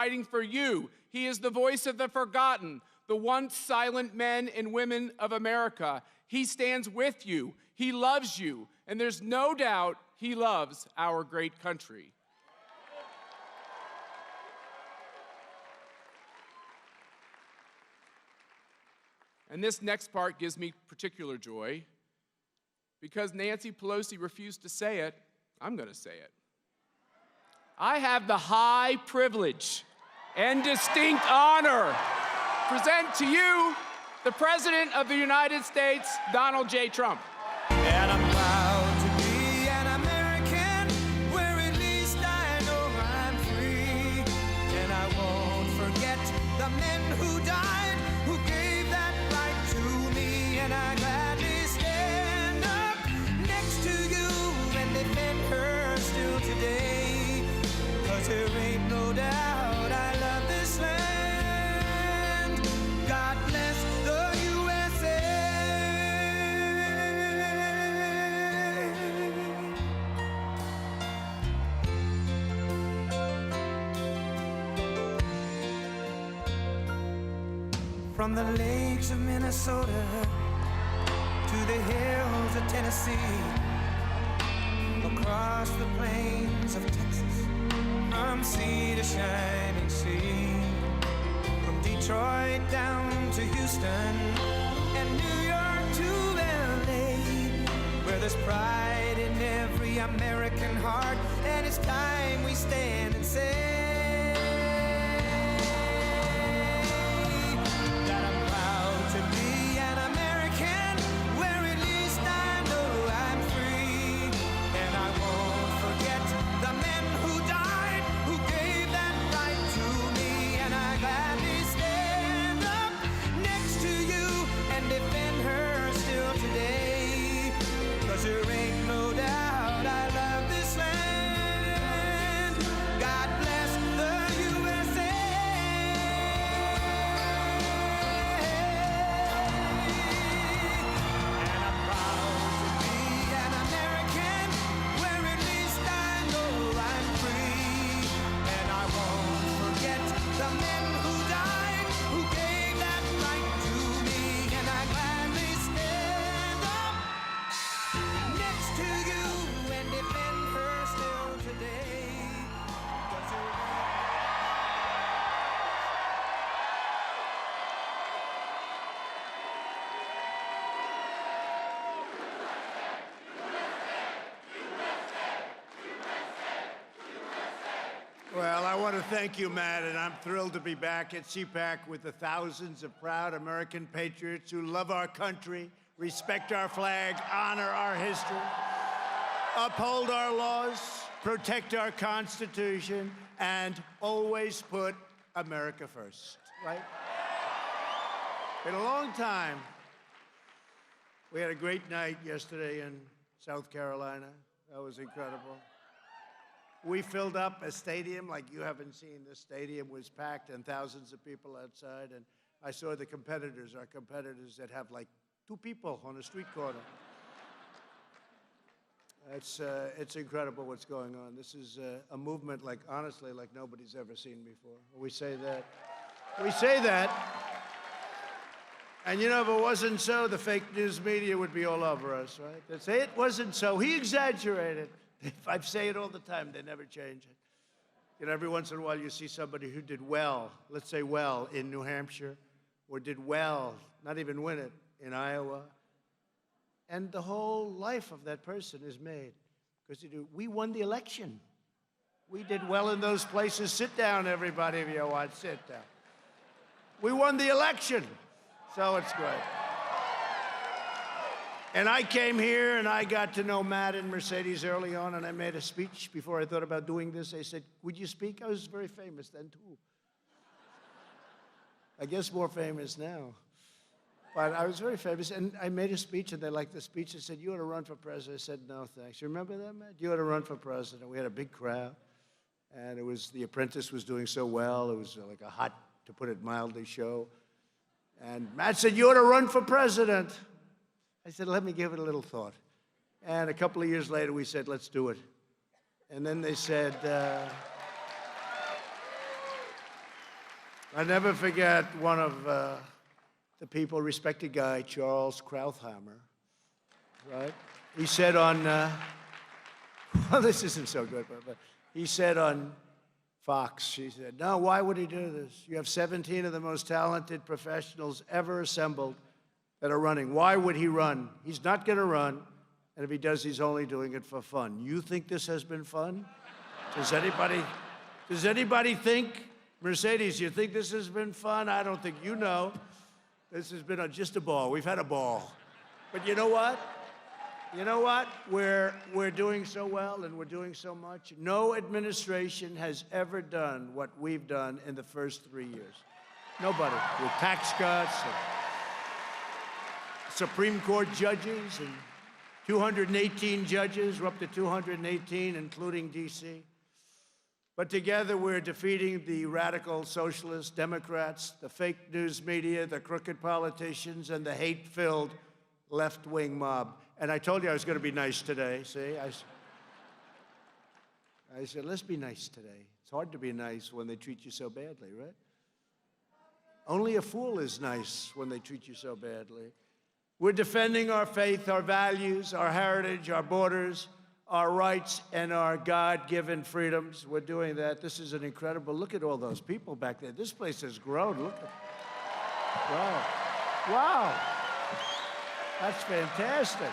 fighting for you. He is the voice of the forgotten, the once silent men and women of America. He stands with you. He loves you. And there's no doubt he loves our great country. And this next part gives me particular joy. Because Nancy Pelosi refused to say it, I'm going to say it. I have the high privilege and distinct honor to present to you the President of the United States, Donald J. Trump. And I'm proud to be an American, where at least I know I'm free. And I won't forget the men who died, who gave that right to me. And I gladly stand up next to you and defend her still today. 'Cause there ain't no doubt I love this land. God bless the USA. From the lakes of Minnesota to the hills of Tennessee, across the plains of Texas, from sea to shining sea, from Detroit down to Houston and New York to LA, where there's pride in every American heart, and it's time we stand and say that I'm proud to be an American, where at least I know I'm free. And I won't forget the men who died, who gave that right to me. And I gladly stand up next to you and defend her still today. 'Cause there ain't no doubt I love this land. God bless the USA. And I'm proud to be an American, where at least I know I'm free. And I won't forget the men who died, who gave that right to me. And I gladly stand up next to you and defend her still today. 'Cause there Well, I want to thank you, Matt, and I'm thrilled to be back at CPAC with the thousands of proud American patriots who love our country, respect our flag, honor our history, uphold our laws, protect our Constitution, and always put America first, right? Been a long time. We had a great night yesterday in South Carolina. That was incredible. We filled up a stadium like you haven't seen. This stadium was packed and thousands of people outside. And I saw the competitors, our competitors that have like 2 people on a street corner. It's incredible what's going on. This is a movement like, honestly, like nobody's ever seen before. We say that. We say that. And you know, if it wasn't so, the fake news media would be all over us, right? They'd say it wasn't so. He exaggerated. I say it all the time. They never change it. You know, every once in a while you see somebody who did well, let's say well, in New Hampshire, or did well, not even win it, in Iowa. And the whole life of that person is made. Because we won the election. We did well in those places. Sit down, everybody, if you want. Sit down. We won the election. So it's great. And I came here and I got to know Matt and Mercedes early on, and I made a speech before I thought about doing this. They said, would you speak? I was very famous then, too. I guess more famous now. But I was very famous, and I made a speech, and they liked the speech. They said, you ought to run for president. I said, no, thanks. You remember that, Matt? You ought to run for president. We had a big crowd, and it was, The Apprentice was doing so well. It was like a hot, to put it mildly, show. And Matt said, you ought to run for president. I said, let me give it a little thought. And a couple of years later, we said, let's do it. And then they said, I never forget one of the people, respected guy, Charles Krauthammer, right? He said on, well, this isn't so good, but he said on Fox, he said, no, why would he do this? You have 17 of the most talented professionals ever assembled that are running. Why would he run? He's not going to run, and if he does, he's only doing it for fun. You think this has been fun? Does anybody think, Mercedes, you think this has been fun? I don't think you know. This has been just a ball. We've had a ball. But you know what? You know what? We're doing so well and we're doing so much. No administration has ever done what we've done in the first 3 years. Nobody. With tax cuts, and Supreme Court judges, and 218 judges. We're up to 218, including D.C. But together we're defeating the radical socialists, Democrats, the fake news media, the crooked politicians, and the hate-filled left-wing mob. And I told you I was going to be nice today, see? I said, let's be nice today. It's hard to be nice when they treat you so badly, right? Only a fool is nice when they treat you so badly. We're defending our faith, our values, our heritage, our borders, our rights, and our God-given freedoms. We're doing that. This is an incredible, look at all those people back there. This place has grown, look at, wow. Wow, that's fantastic.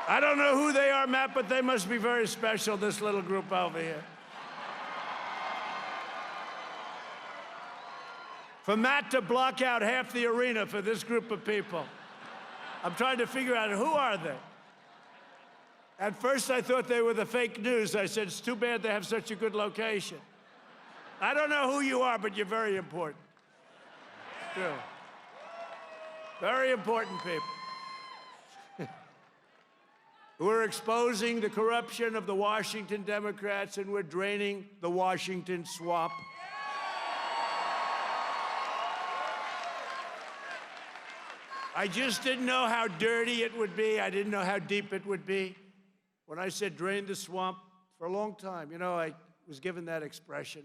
I don't know who they are, Matt, but they must be very special, this little group over here. For Matt to block out half the arena for this group of people. I'm trying to figure out, who are they? At first, I thought they were the fake news. I said, it's too bad they have such a good location. I don't know who you are, but you're very important. True. Very important people. We're exposing the corruption of the Washington Democrats, and we're draining the Washington swamp. I just didn't know how dirty it would be. I didn't know how deep it would be. When I said drain the swamp, for a long time, you know, I was given that expression.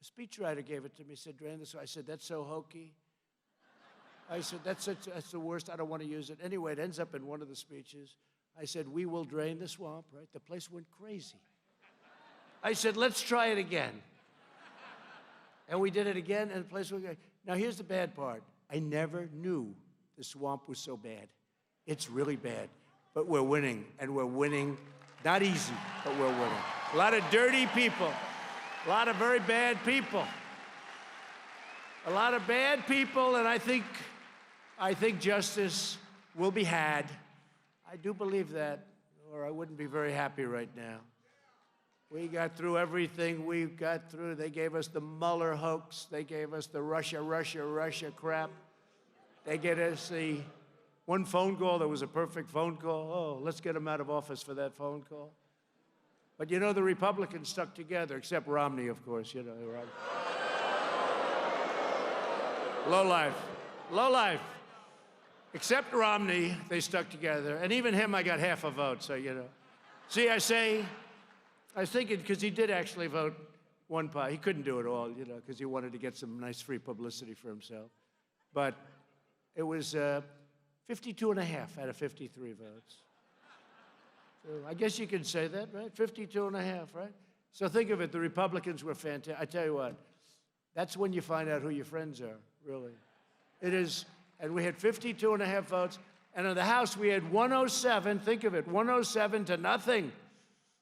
A speechwriter gave it to me, said, drain the swamp. I said, that's so hokey. I said, that's the worst. I don't want to use it. Anyway, it ends up in one of the speeches. I said, we will drain the swamp, right? The place went crazy. I said, let's try it again. And we did it again, and the place went crazy. Now, here's the bad part. I never knew the swamp was so bad. It's really bad. But we're winning, and we're winning. Not easy, but we're winning. A lot of dirty people. A lot of very bad people. A lot of bad people, and I think justice will be had. I do believe that, or I wouldn't be very happy right now. We got through everything we got through. They gave us the Mueller hoax. They gave us the Russia crap. They gave us the one phone call that was a perfect phone call. Oh, let's get him out of office for that phone call. But you know, the Republicans stuck together, except Romney, of course, you know. Right? Low life. Except Romney, they stuck together. And even him, I got half a vote, so, you know. See, I was thinking, because he did actually vote one part. He couldn't do it all, you know, because he wanted to get some nice free publicity for himself. But it was 52 and a half out of 53 votes. So I guess you could say that, right? 52 and a half, right? So think of it, the Republicans were fantastic. I tell you what, that's when you find out who your friends are, really. It is. And we had 52 and a half votes. And in the House, we had 107, think of it, 107 to nothing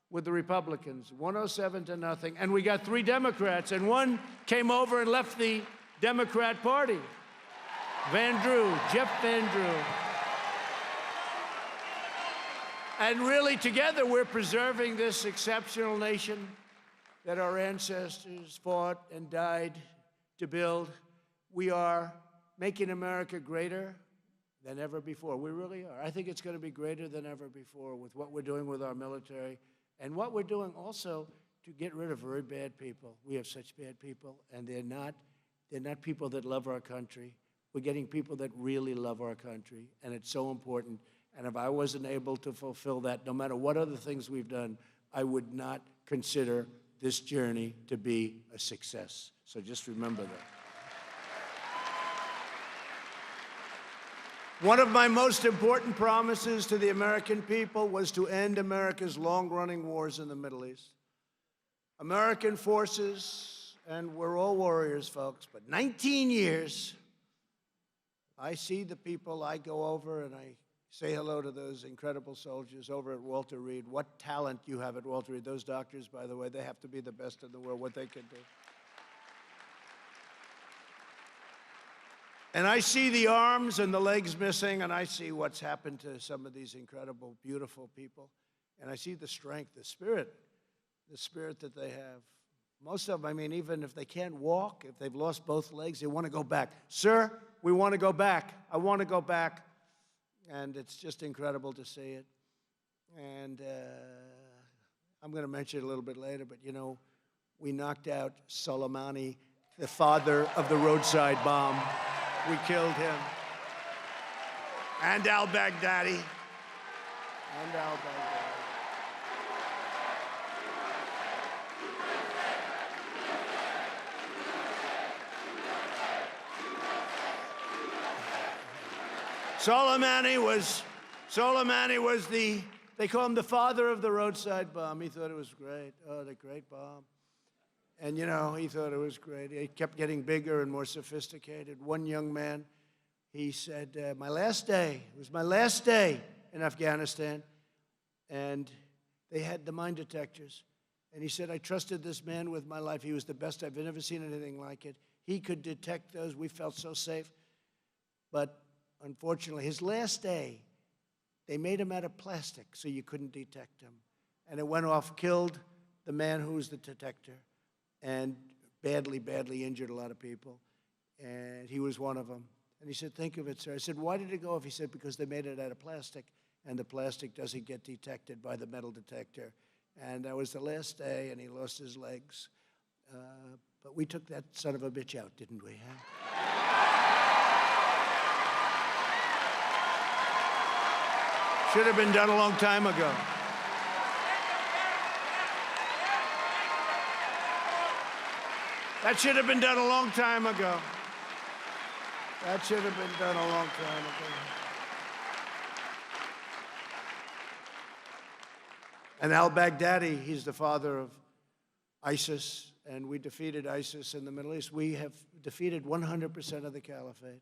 with the Republicans, 107 to nothing. And we got 3 Democrats, and one came over and left the Democrat Party. Jeff Van Drew. And really, together, we're preserving this exceptional nation that our ancestors fought and died to build. We are making America greater than ever before. We really are. I think it's going to be greater than ever before with what we're doing with our military and what we're doing also to get rid of very bad people. We have such bad people, and they're not people that love our country. We're getting people that really love our country, and it's so important. And if I wasn't able to fulfill that, no matter what other things we've done, I would not consider this journey to be a success. So just remember that. One of my most important promises to the American people was to end America's long-running wars in the Middle East. American forces, and we're all warriors, folks, but 19 years, I see the people, I go over and I say hello to those incredible soldiers over at Walter Reed. What talent you have at Walter Reed. Those doctors, by the way, they have to be the best in the world, what they can do. And I see the arms and the legs missing, and I see what's happened to some of these incredible, beautiful people. And I see the strength, the spirit that they have. Most of them, I mean, even if they can't walk, if they've lost both legs, they want to go back. Sir, we want to go back. I want to go back. And it's just incredible to see it. And I'm going to mention it a little bit later, but, you know, we knocked out Soleimani, the father of the roadside bomb. We killed him. And al-Baghdadi. And al-Baghdadi. Soleimani was they call him the father of the roadside bomb. He thought it was great. Oh, the great bomb. And, you know, he thought it was great. It kept getting bigger and more sophisticated. One young man, he said, it was my last day in Afghanistan, and they had the mine detectors. And he said, I trusted this man with my life. He was the best. I've never seen anything like it. He could detect those. We felt so safe. But unfortunately, his last day, they made him out of plastic so you couldn't detect him. And it went off, killed the man who was the detector, and badly, badly injured a lot of people. And he was one of them. And he said, think of it, sir. I said, why did it go off? He said, because they made it out of plastic, and the plastic doesn't get detected by the metal detector. And that was the last day, and he lost his legs. But we took that son of a bitch out, didn't we? Huh? Should have been done a long time ago. That should have been done a long time ago. That should have been done a long time ago. And al-Baghdadi, he's the father of ISIS, and we defeated ISIS in the Middle East. We have defeated 100% of the caliphate.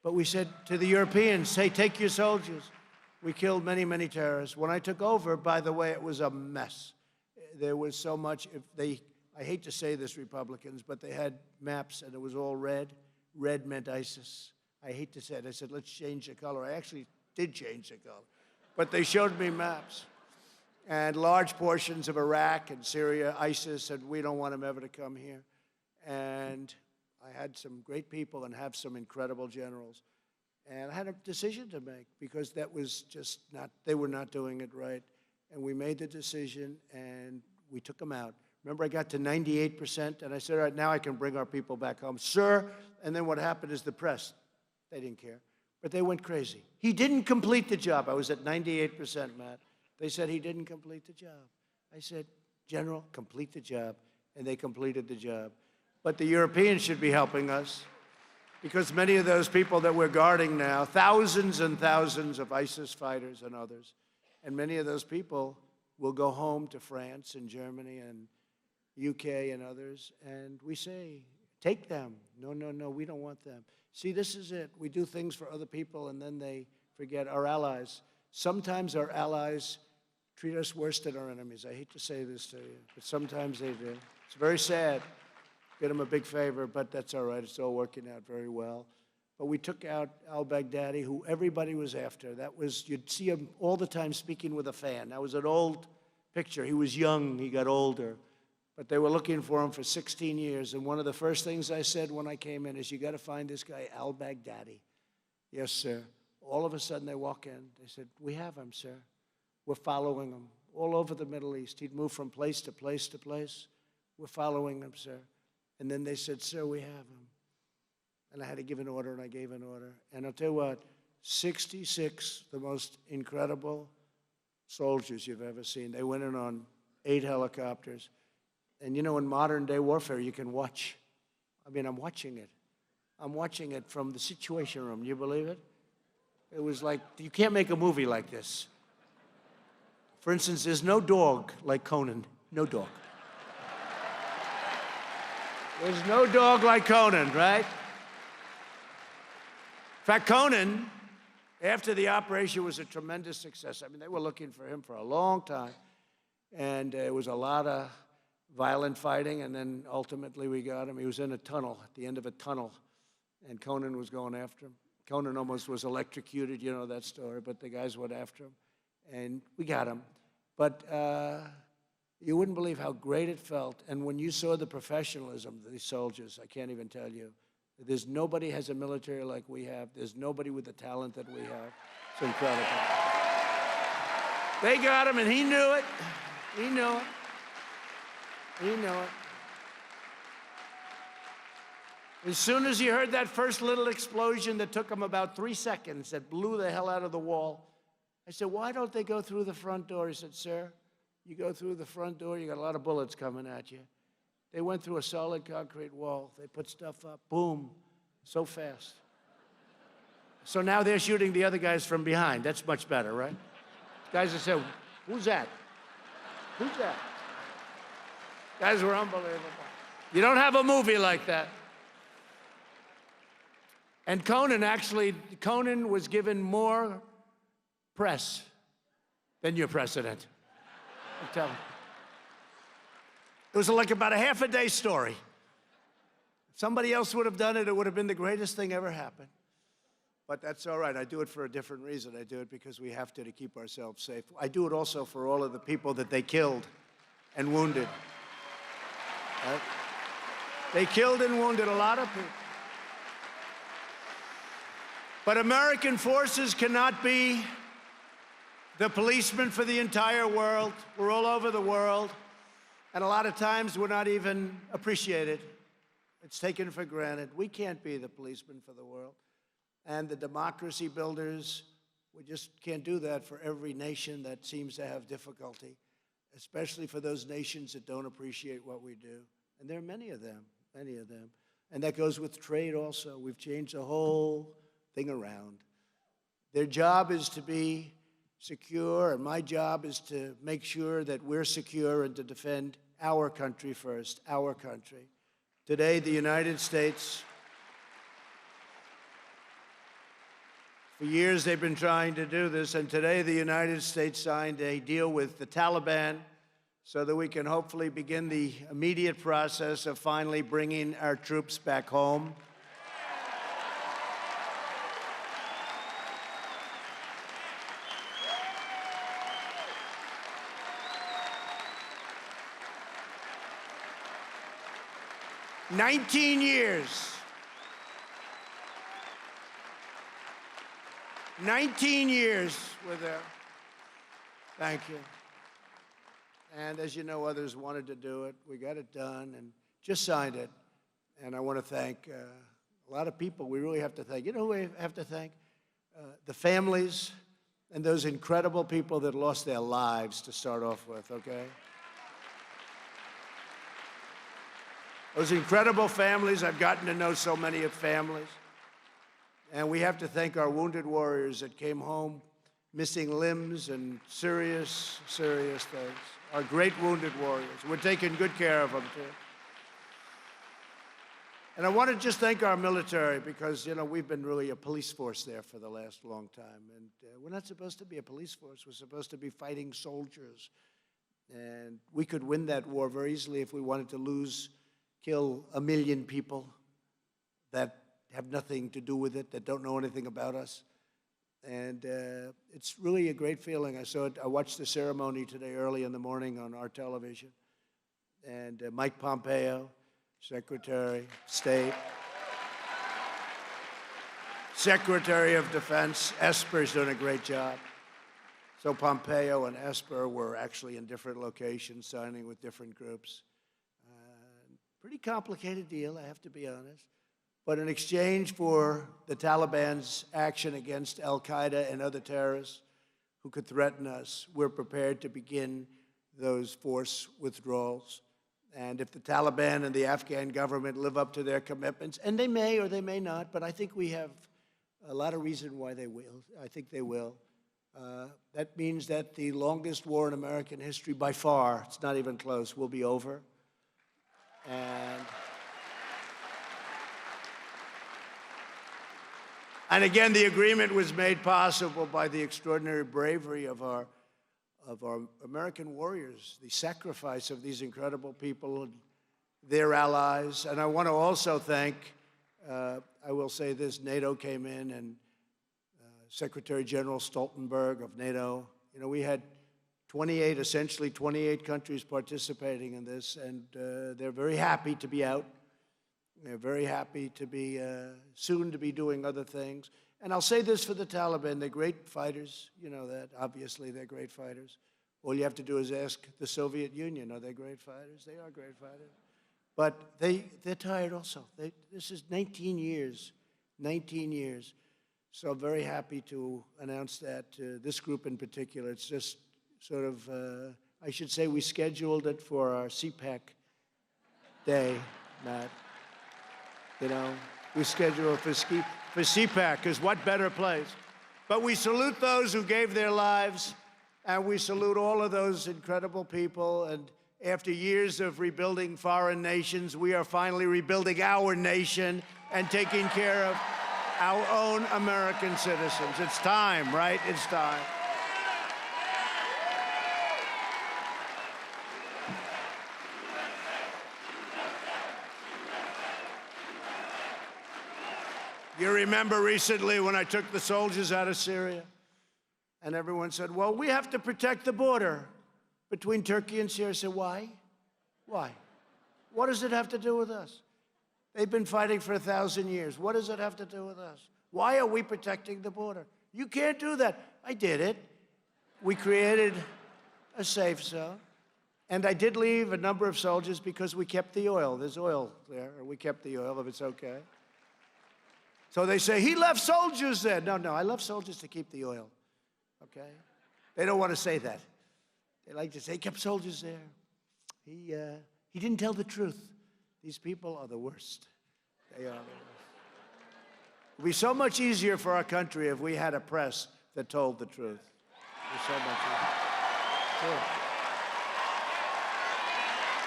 But we said to the Europeans, hey, take your soldiers. We killed many, many terrorists. When I took over, by the way, it was a mess. There was so much, I hate to say this, Republicans, but they had maps and it was all red. Red meant ISIS. I hate to say it. I said, let's change the color. I actually did change the color. But they showed me maps. And large portions of Iraq and Syria, ISIS said, we don't want them ever to come here. And I had some great people and have some incredible generals. And I had a decision to make because that was just not, they were not doing it right. And we made the decision and we took them out. Remember, I got to 98%, and I said, all right, now I can bring our people back home. Sir, and then what happened is the press, they didn't care, but they went crazy. He didn't complete the job. I was at 98%, Matt. They said he didn't complete the job. I said, General, complete the job, and they completed the job. But the Europeans should be helping us because many of those people that we're guarding now, thousands and thousands of ISIS fighters and others, and many of those people will go home to France and Germany and UK and others, and we say, take them. No, no, no, we don't want them. See, this is it. We do things for other people, and then they forget our allies. Sometimes our allies treat us worse than our enemies. I hate to say this to you, but sometimes they do. It's very sad. Did them a big favor, but that's all right. It's all working out very well. But we took out al-Baghdadi, who everybody was after. That was, you'd see him all the time speaking with a fan. That was an old picture. He was young. He got older. But they were looking for him for 16 years. And one of the first things I said when I came in is, you got to find this guy, al-Baghdadi. Yes, sir. All of a sudden, they walk in. They said, we have him, sir. We're following him all over the Middle East. He'd move from place to place to place. We're following him, sir. And then they said, sir, we have him. And I had to give an order, and I gave an order. And I'll tell you what, 66, the most incredible soldiers you've ever seen. They went in on 8 helicopters. And you know, in modern day warfare, you can watch. I mean, I'm watching it. I'm watching it from the Situation Room. You believe it? It was like, you can't make a movie like this. For instance, there's no dog like Conan. No dog. There's no dog like Conan, right? In fact, Conan, after the operation, was a tremendous success. I mean, they were looking for him for a long time. And it was a lot of violent fighting, and then ultimately we got him. He was in a tunnel, at the end of a tunnel, and Conan was going after him. Conan almost was electrocuted, you know that story, but the guys went after him, and we got him. But you wouldn't believe how great it felt. And when you saw the professionalism of these soldiers, I can't even tell you. There's nobody has a military like we have. There's nobody with the talent that we have. It's incredible. They got him, and he knew it. He knew it. He knew it. As soon as he heard that first little explosion that took him about 3 seconds, that blew the hell out of the wall, I said, why don't they go through the front door? He said, sir, you go through the front door, you got a lot of bullets coming at you. They went through a solid concrete wall. They put stuff up, boom, so fast. So now they're shooting the other guys from behind. That's much better, right? Guys have said, who's that? Who's that? Guys were unbelievable. You don't have a movie like that. And Conan was given more press than your president. I'm telling you. It was like about a half-a-day story. If somebody else would have done it, it would have been the greatest thing ever happened. But that's all right. I do it for a different reason. I do it because we have to keep ourselves safe. I do it also for all of the people that they killed and wounded. Right? They killed and wounded a lot of people. But American forces cannot be the policeman for the entire world. We're all over the world. And a lot of times we're not even appreciated. It's taken for granted. We can't be the policeman for the world. And the democracy builders, we just can't do that for every nation that seems to have difficulty, especially for those nations that don't appreciate what we do. And there are many of them, many of them. And that goes with trade also. We've changed the whole thing around. Their job is to be secure, and my job is to make sure that we're secure and to defend our country first, our country. Today, the United States, for years they've been trying to do this, and today the United States signed a deal with the Taliban so that we can hopefully begin the immediate process of finally bringing our troops back home. "19 years. 19 years we're there. Thank you. And as you know, others wanted to do it. We got it done and just signed it. And I want to thank a lot of people. We really have to thank. You know who we have to thank? The families and those incredible people that lost their lives to start off with, okay? Those incredible families. I've gotten to know so many of families. And we have to thank our wounded warriors that came home missing limbs and serious, serious things. Our great wounded warriors. We're taking good care of them, too. And I want to just thank our military because, you know, we've been really a police force there for the last long time. And we're not supposed to be a police force. We're supposed to be fighting soldiers. And we could win that war very easily if we wanted to kill 1 million people that have nothing to do with it, that don't know anything about us. And it's really a great feeling. I watched the ceremony today early in the morning on our television. And Mike Pompeo, Secretary of State, Secretary of Defense, Esper's doing a great job. So Pompeo and Esper were actually in different locations, signing with different groups. Pretty complicated deal, I have to be honest. But in exchange for the Taliban's action against al-Qaeda and other terrorists who could threaten us, we're prepared to begin those force withdrawals. And if the Taliban and the Afghan government live up to their commitments, and they may or they may not, but I think we have a lot of reason why they will. I think they will. That means that the longest war in American history by far, it's not even close, will be over. And again, the agreement was made possible by the extraordinary bravery of our American warriors, the sacrifice of these incredible people and their allies. And I want to also thank, I will say this, NATO came in, and Secretary General Stoltenberg of NATO, you know, we had essentially 28 countries participating in this, and they're very happy to be out. They're very happy to be, soon to be doing other things. And I'll say this for the Taliban, they're great fighters, you know that, obviously they're great fighters. All you have to do is ask the Soviet Union, are they great fighters? They are great fighters. But they're tired also. This is 19 years. So I'm very happy to announce that to this group in particular. It's just sort of, I should say we scheduled it for our CPAC day, Matt. You know, we scheduled it for CPAC, because what better place? But we salute those who gave their lives, and we salute all of those incredible people. And after years of rebuilding foreign nations, we are finally rebuilding our nation and taking care of our own American citizens. It's time, right? It's time. You remember recently when I took the soldiers out of Syria, and everyone said, well, we have to protect the border between Turkey and Syria. I said, why? Why? What does it have to do with us? They've been fighting for 1,000 years. What does it have to do with us? Why are we protecting the border? You can't do that. I did it. We created a safe zone. And I did leave a number of soldiers because we kept the oil. There's oil there. We kept the oil, if it's okay. So they say, he left soldiers there. No, I left soldiers to keep the oil, okay? They don't want to say that. They like to say, he kept soldiers there. He didn't tell the truth. These people are the worst. They are the worst. It would be so much easier for our country if we had a press that told the truth. It would be so much easier. True.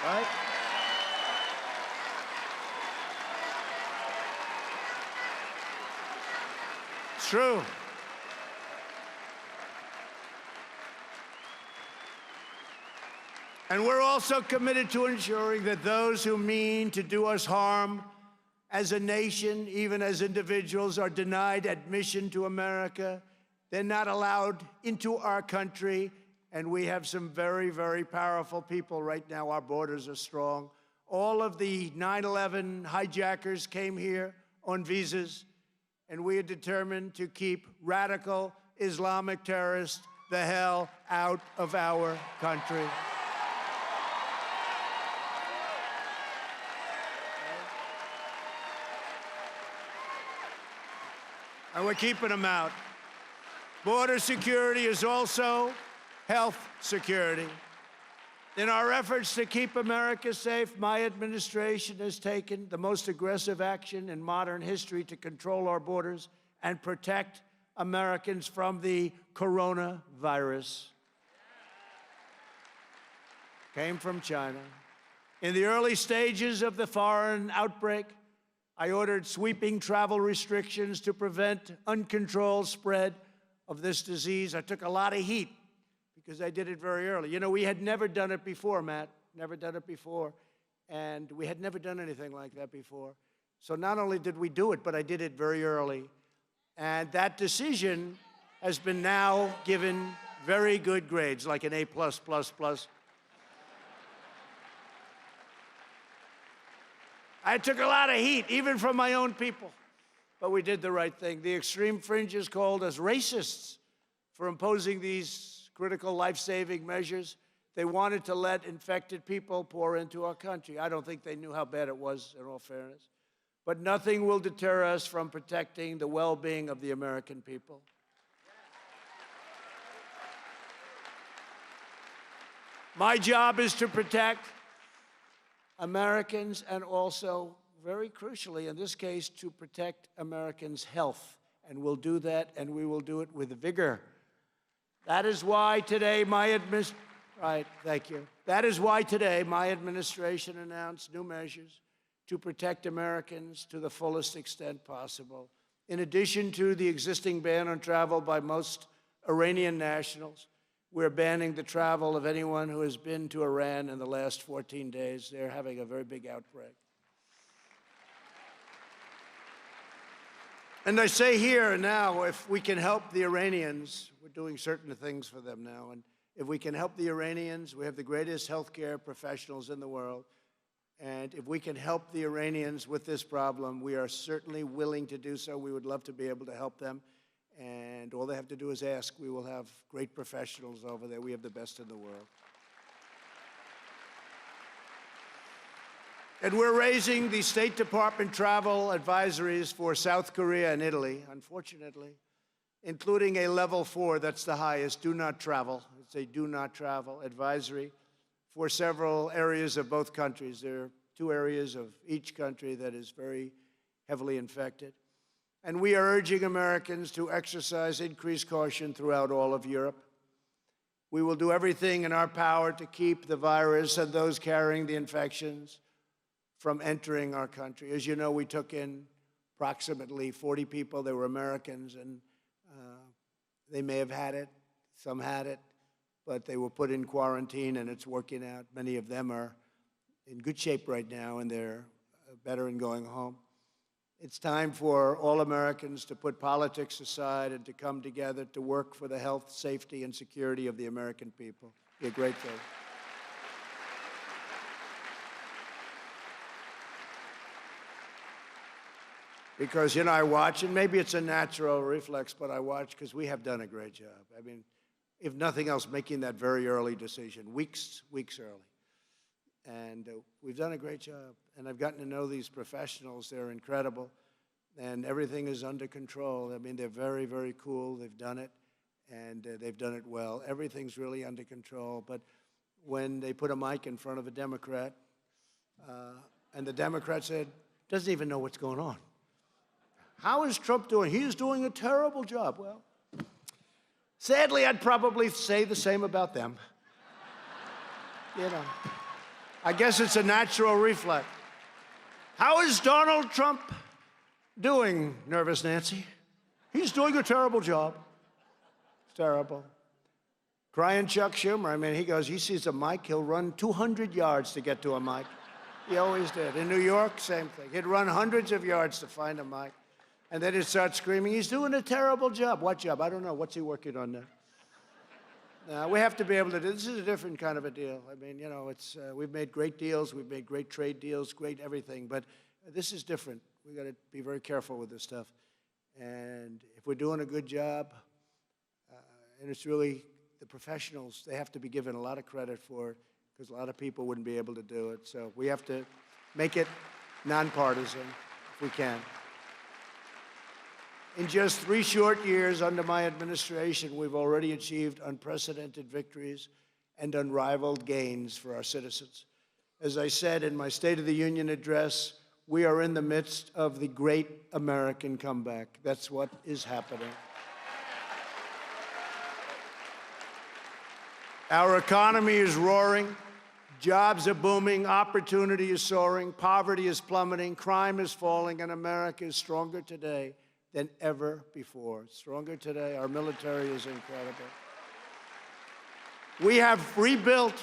Right? It's true. And we're also committed to ensuring that those who mean to do us harm as a nation, even as individuals, are denied admission to America. They're not allowed into our country. And we have some very, very powerful people right now. Our borders are strong. All of the 9/11 hijackers came here on visas. And we are determined to keep radical Islamic terrorists the hell out of our country. And we're keeping them out. Border security is also health security. In our efforts to keep America safe, my administration has taken the most aggressive action in modern history to control our borders and protect Americans from the coronavirus. Came from China. In the early stages of the foreign outbreak, I ordered sweeping travel restrictions to prevent uncontrolled spread of this disease. I took a lot of heat because I did it very early. You know, we had never done it before, Matt, never done it before. And we had never done anything like that before. So not only did we do it, but I did it very early. And that decision has been now given very good grades, like an A+++. I took a lot of heat, even from my own people, but we did the right thing. The extreme fringes called us racists for imposing these critical life-saving measures. They wanted to let infected people pour into our country. I don't think they knew how bad it was, in all fairness. but nothing will deter us from protecting the well-being of the American people. My job is to protect Americans and also, very crucially in this case, to protect Americans' health. And we'll do that, and we will do it with vigor. That is why today That is why today my administration announced new measures to protect Americans to the fullest extent possible. In addition to the existing ban on travel by most Iranian nationals, we're banning the travel of anyone who has been to Iran in the last 14 days. They're having a very big outbreak. And I say here and now, if we can help the Iranians, we're doing certain things for them now, and if we can help the Iranians, we have the greatest healthcare professionals in the world, and if we can help the Iranians with this problem, we are certainly willing to do so. We would love to be able to help them, and all they have to do is ask. We will have great professionals over there. We have the best in the world. And we're raising the State Department travel advisories for South Korea and Italy, unfortunately, including a level 4, that's the highest, do not travel. It's a do not travel advisory for several areas of both countries. There are 2 areas of each country that is very heavily infected. And we are urging Americans to exercise increased caution throughout all of Europe. We will do everything in our power to keep the virus and those carrying the infections from entering our country. As you know, we took in approximately 40 people. They were Americans, and they may have had it. Some had it, but they were put in quarantine, and it's working out. Many of them are in good shape right now, and they're better and going home. It's time for all Americans to put politics aside and to come together to work for the health, safety, and security of the American people. Be a great thing. Because, I watch, and maybe it's a natural reflex, but I watch because we have done a great job. I mean, if nothing else, making that very early decision, weeks early. And we've done a great job. And I've gotten to know these professionals. They're incredible. And everything is under control. I mean, they're very, very cool. They've done it, and they've done it well. Everything's really under control. But when they put a mic in front of a Democrat, and the Democrat said, doesn't even know what's going on. How is Trump doing? He's doing a terrible job. Well, sadly, I'd probably say the same about them. I guess it's a natural reflex. How is Donald Trump doing, Nervous Nancy? He's doing a terrible job. It's terrible. Crying Chuck Schumer, I mean, he sees a mic, he'll run 200 yards to get to a mic. He always did. In New York, same thing. He'd run hundreds of yards to find a mic. And then he'd start screaming, he's doing a terrible job. What job? I don't know. What's he working on now? Now, we have to be able to do this. Is a different kind of a deal. I mean, we've made great deals. We've made great trade deals, great everything. But this is different. We got to be very careful with this stuff. And if we're doing a good job, and it's really the professionals, they have to be given a lot of credit for it because a lot of people wouldn't be able to do it. So we have to make it nonpartisan if we can. In just 3 short years under my administration, we've already achieved unprecedented victories and unrivaled gains for our citizens. As I said in my State of the Union address, we are in the midst of the great American comeback. That's what is happening. Our economy is roaring. Jobs are booming. Opportunity is soaring. Poverty is plummeting. Crime is falling. And America is stronger today than ever before. Stronger today. Our military is incredible. We have rebuilt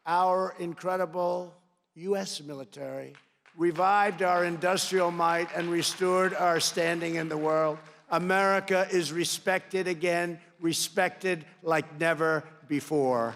our incredible U.S. military, revived our industrial might, and restored our standing in the world. America is respected again, respected like never before.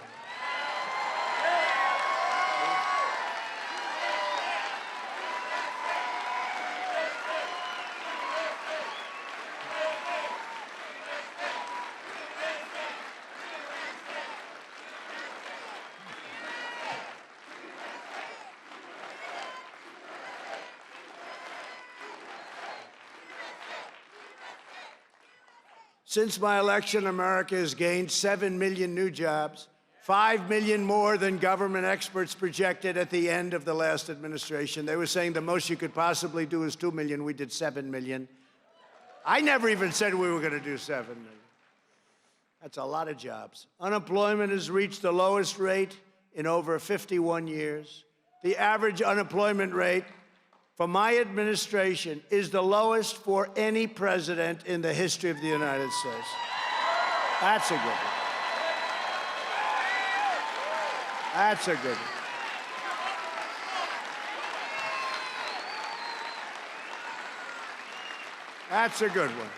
Since my election, America has gained 7 million new jobs, 5 million more than government experts projected at the end of the last administration. They were saying the most you could possibly do is 2 million. We did 7 million. I never even said we were going to do 7 million. That's a lot of jobs. Unemployment has reached the lowest rate in over 51 years. The average unemployment rate for my administration is the lowest for any president in the history of the United States. That's a good one. That's a good one. That's a good one.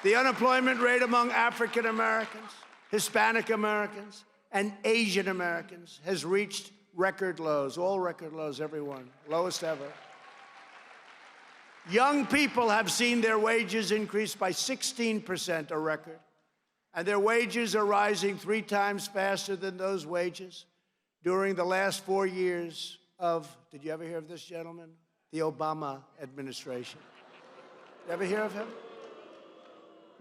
The unemployment rate among African Americans, Hispanic Americans, and Asian Americans has reached record lows, all record lows, everyone, lowest ever. Young people have seen their wages increase by 16%, a record, and their wages are rising 3 times faster than those wages during the last 4 years of, did you ever hear of this gentleman? The Obama administration. You ever hear of him?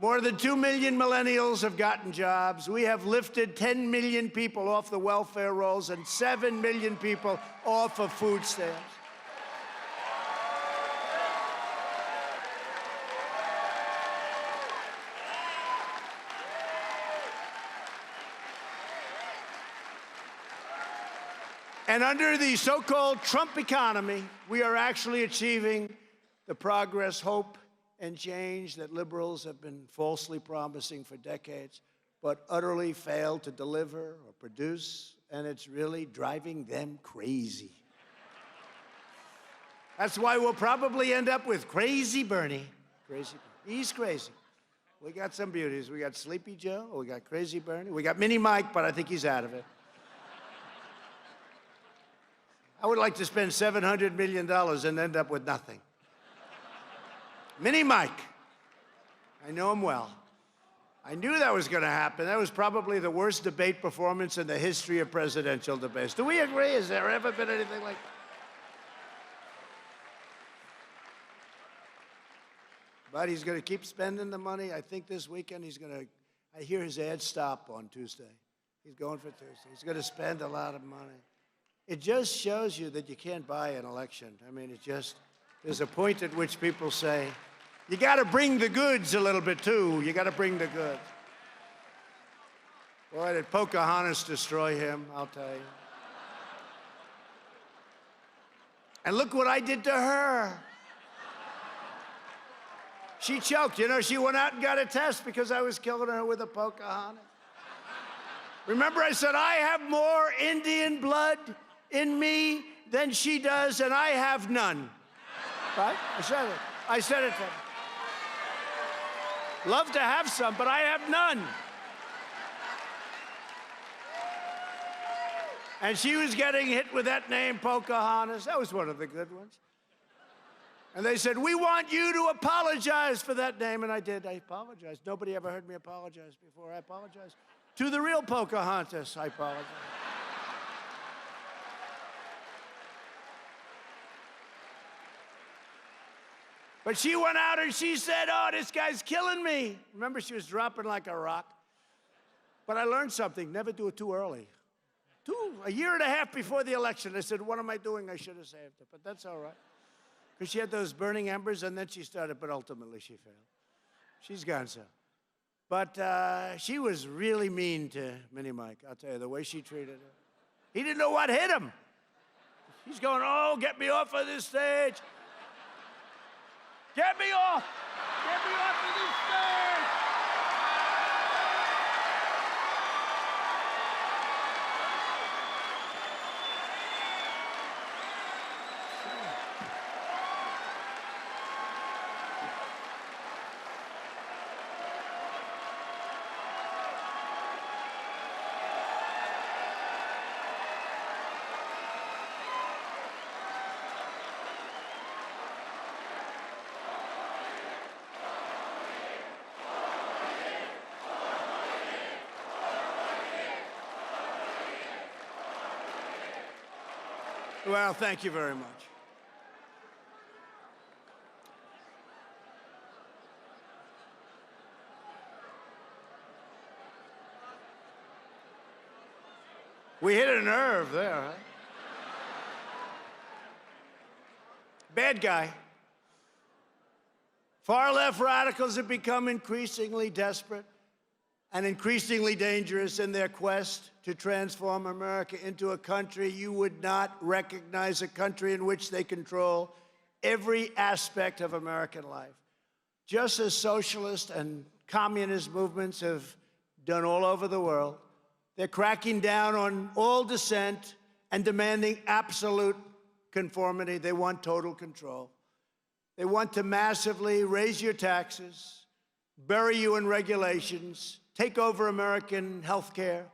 More than 2 million millennials have gotten jobs. We have lifted 10 million people off the welfare rolls and 7 million people off of food stamps. And under the so-called Trump economy, we are actually achieving the progress, hope, and change that liberals have been falsely promising for decades, but utterly failed to deliver or produce, and it's really driving them crazy. That's why we'll probably end up with Crazy Bernie. Crazy Bernie. He's crazy. We got some beauties. We got Sleepy Joe, we got Crazy Bernie, we got Mini Mike, but I think he's out of it. I would like to spend $700 million and end up with nothing. Mini Mike. I know him well. I knew that was going to happen. That was probably the worst debate performance in the history of presidential debates. Do we agree? Has there ever been anything like that? But he's going to keep spending the money. I think this weekend he's going to, I hear his ad stop on Tuesday. He's going for Tuesday. He's going to spend a lot of money. It just shows you that you can't buy an election. I mean, it just, there's a point at which people say, you got to bring the goods a little bit, too. You got to bring the goods. Boy, did Pocahontas destroy him, I'll tell you. And look what I did to her. She choked. You know, she went out and got a test because I was killing her with a Pocahontas. Remember, I said, I have more Indian blood in me than she does, and I have none. Right? I said it. I said it to her. Love to have some, but I have none. And she was getting hit with that name, Pocahontas. That was one of the good ones. And they said, we want you to apologize for that name. And I did. I apologized. Nobody ever heard me apologize before. I apologized. To the real Pocahontas, I apologize. But she went out and she said, oh, this guy's killing me. Remember, she was dropping like a rock. But I learned something. Never do it too early. A year and a half before the election, I said, what am I doing? I should have saved it. But that's all right. Because she had those burning embers, and then she started, but ultimately she failed. She's gone, so. But she was really mean to Mini Mike, I'll tell you, the way she treated her. He didn't know what hit him. He's going, oh, get me off of this stage. Get me off! Get me off of this stage! Well, thank you very much. We hit a nerve there, huh? Bad guy. Far-left radicals have become increasingly desperate and increasingly dangerous in their quest to transform America into a country you would not recognize, a country in which they control every aspect of American life. Just as socialist and communist movements have done all over the world, they're cracking down on all dissent and demanding absolute conformity. They want total control. They want to massively raise your taxes, bury you in regulations, take over American health care,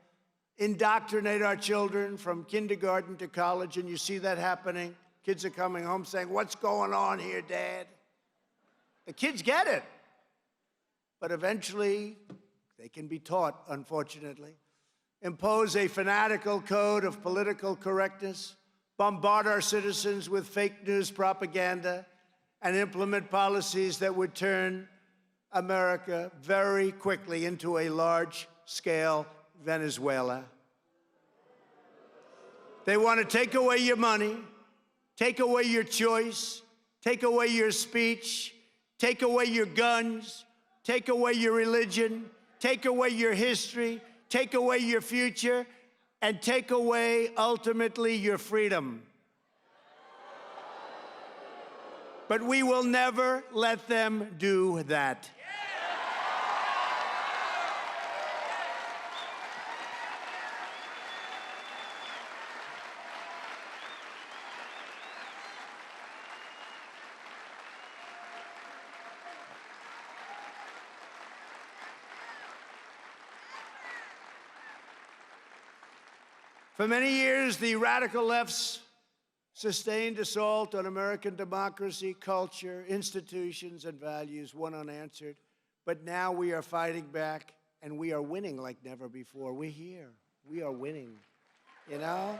indoctrinate our children from kindergarten to college, and you see that happening. Kids are coming home saying, "What's going on here, Dad?" The kids get it, but eventually they can be taught, unfortunately. Impose a fanatical code of political correctness, bombard our citizens with fake news propaganda, and implement policies that would turn America very quickly into a large-scale Venezuela. They want to take away your money, take away your choice, take away your speech, take away your guns, take away your religion, take away your history, take away your future, and take away, ultimately, your freedom. But we will never let them do that. For many years, the radical left's sustained assault on American democracy, culture, institutions, and values went unanswered. But now we are fighting back, and we are winning like never before. We're here. We are winning, you know?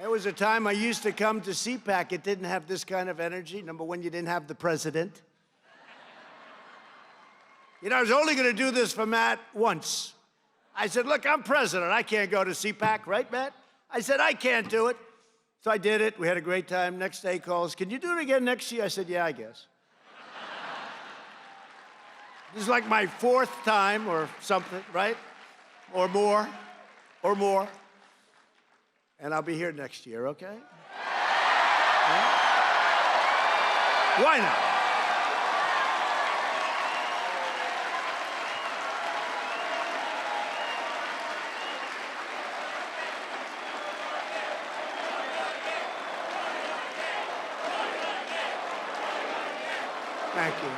There was a time I used to come to CPAC. It didn't have this kind of energy. Number one, you didn't have the president. You know, I was only going to do this for Matt once. I said, "Look, I'm president. I can't go to CPAC, right, Matt?" I said, "I can't do it." So I did it. We had a great time. Next day he calls, "Can you do it again next year?" I said, "Yeah, I guess." This is like my fourth time or something, right? Or more. And I'll be here next year, okay? Yeah? Why not? Thank you.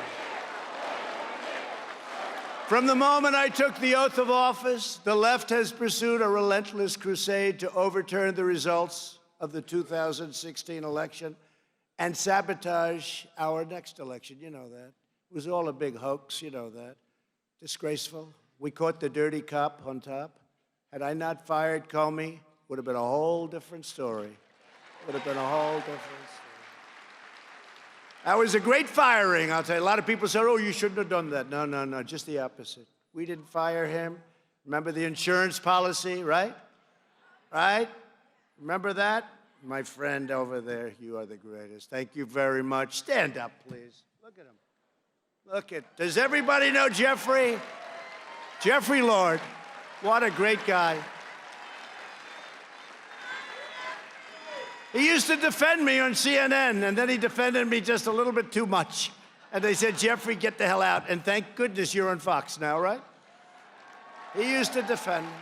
From the moment I took the oath of office, the left has pursued a relentless crusade to overturn the results of the 2016 election and sabotage our next election. You know that. It was all a big hoax, you know that. Disgraceful. We caught the dirty cop on top. Had I not fired Comey, would have been a whole different story. Would have been a whole different story. That was a great firing, I'll tell you. A lot of people said, "Oh, you shouldn't have done that." No, just the opposite. We didn't fire him. Remember the insurance policy, right? Right? Remember that? My friend over there, you are the greatest. Thank you very much. Stand up, please. Look at him. Look at, does everybody know Jeffrey? Jeffrey Lord. What a great guy. He used to defend me on CNN, and then he defended me just a little bit too much. And they said, "Jeffrey, get the hell out." And thank goodness you're on Fox now, right? He used to defend me.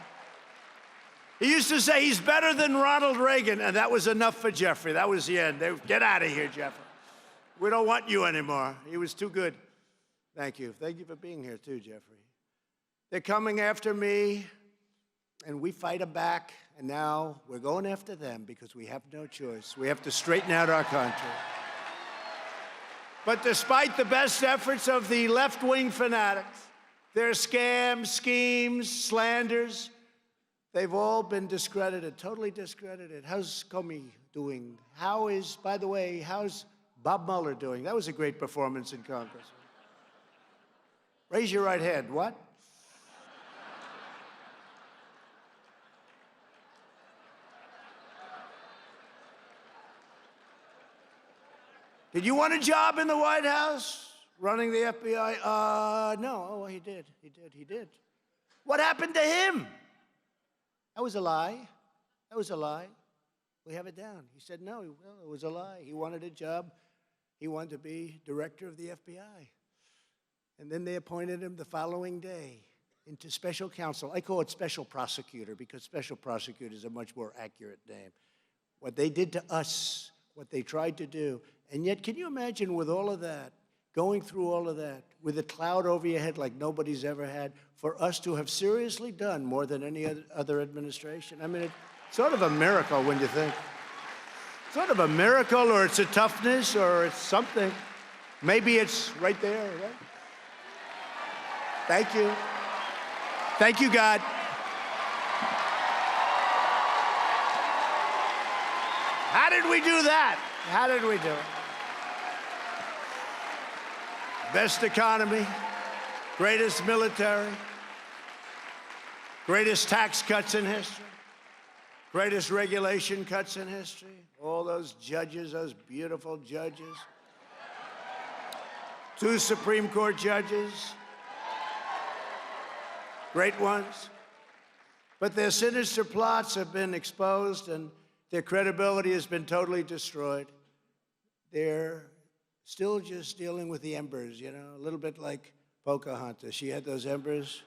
He used to say he's better than Ronald Reagan, and that was enough for Jeffrey. That was the end. Get out of here, Jeffrey. We don't want you anymore. He was too good. Thank you. Thank you for being here, too, Jeffrey. They're coming after me, and we fight them back. And now we're going after them because we have no choice. We have to straighten out our country. But despite the best efforts of the left-wing fanatics, their scams, schemes, slanders, they've all been discredited, totally discredited. How's Comey doing? By the way, how's Bob Mueller doing? That was a great performance in Congress. Raise your right hand. What? Did you want a job in the White House, running the FBI? No. Oh, he did. He did. What happened to him? That was a lie. That was a lie. We have it down. He said no. Well, it was a lie. He wanted a job. He wanted to be director of the FBI. And then they appointed him the following day into special counsel. I call it special prosecutor because special prosecutor is a much more accurate name. What they did to us, what they tried to do. And yet, can you imagine with all of that, going through all of that, with a cloud over your head like nobody's ever had, for us to have seriously done more than any other administration? I mean, it's sort of a miracle when you think. Sort of a miracle, or it's a toughness, or it's something. Maybe it's right there, right? Thank you. Thank you, God. How did we do that? How did we do it? Best economy, greatest military, greatest tax cuts in history, greatest regulation cuts in history. All those judges, those beautiful judges. 2 Supreme Court judges. Great ones. But their sinister plots have been exposed and their credibility has been totally destroyed. They're still just dealing with the embers, you know, a little bit like Pocahontas. She had those embers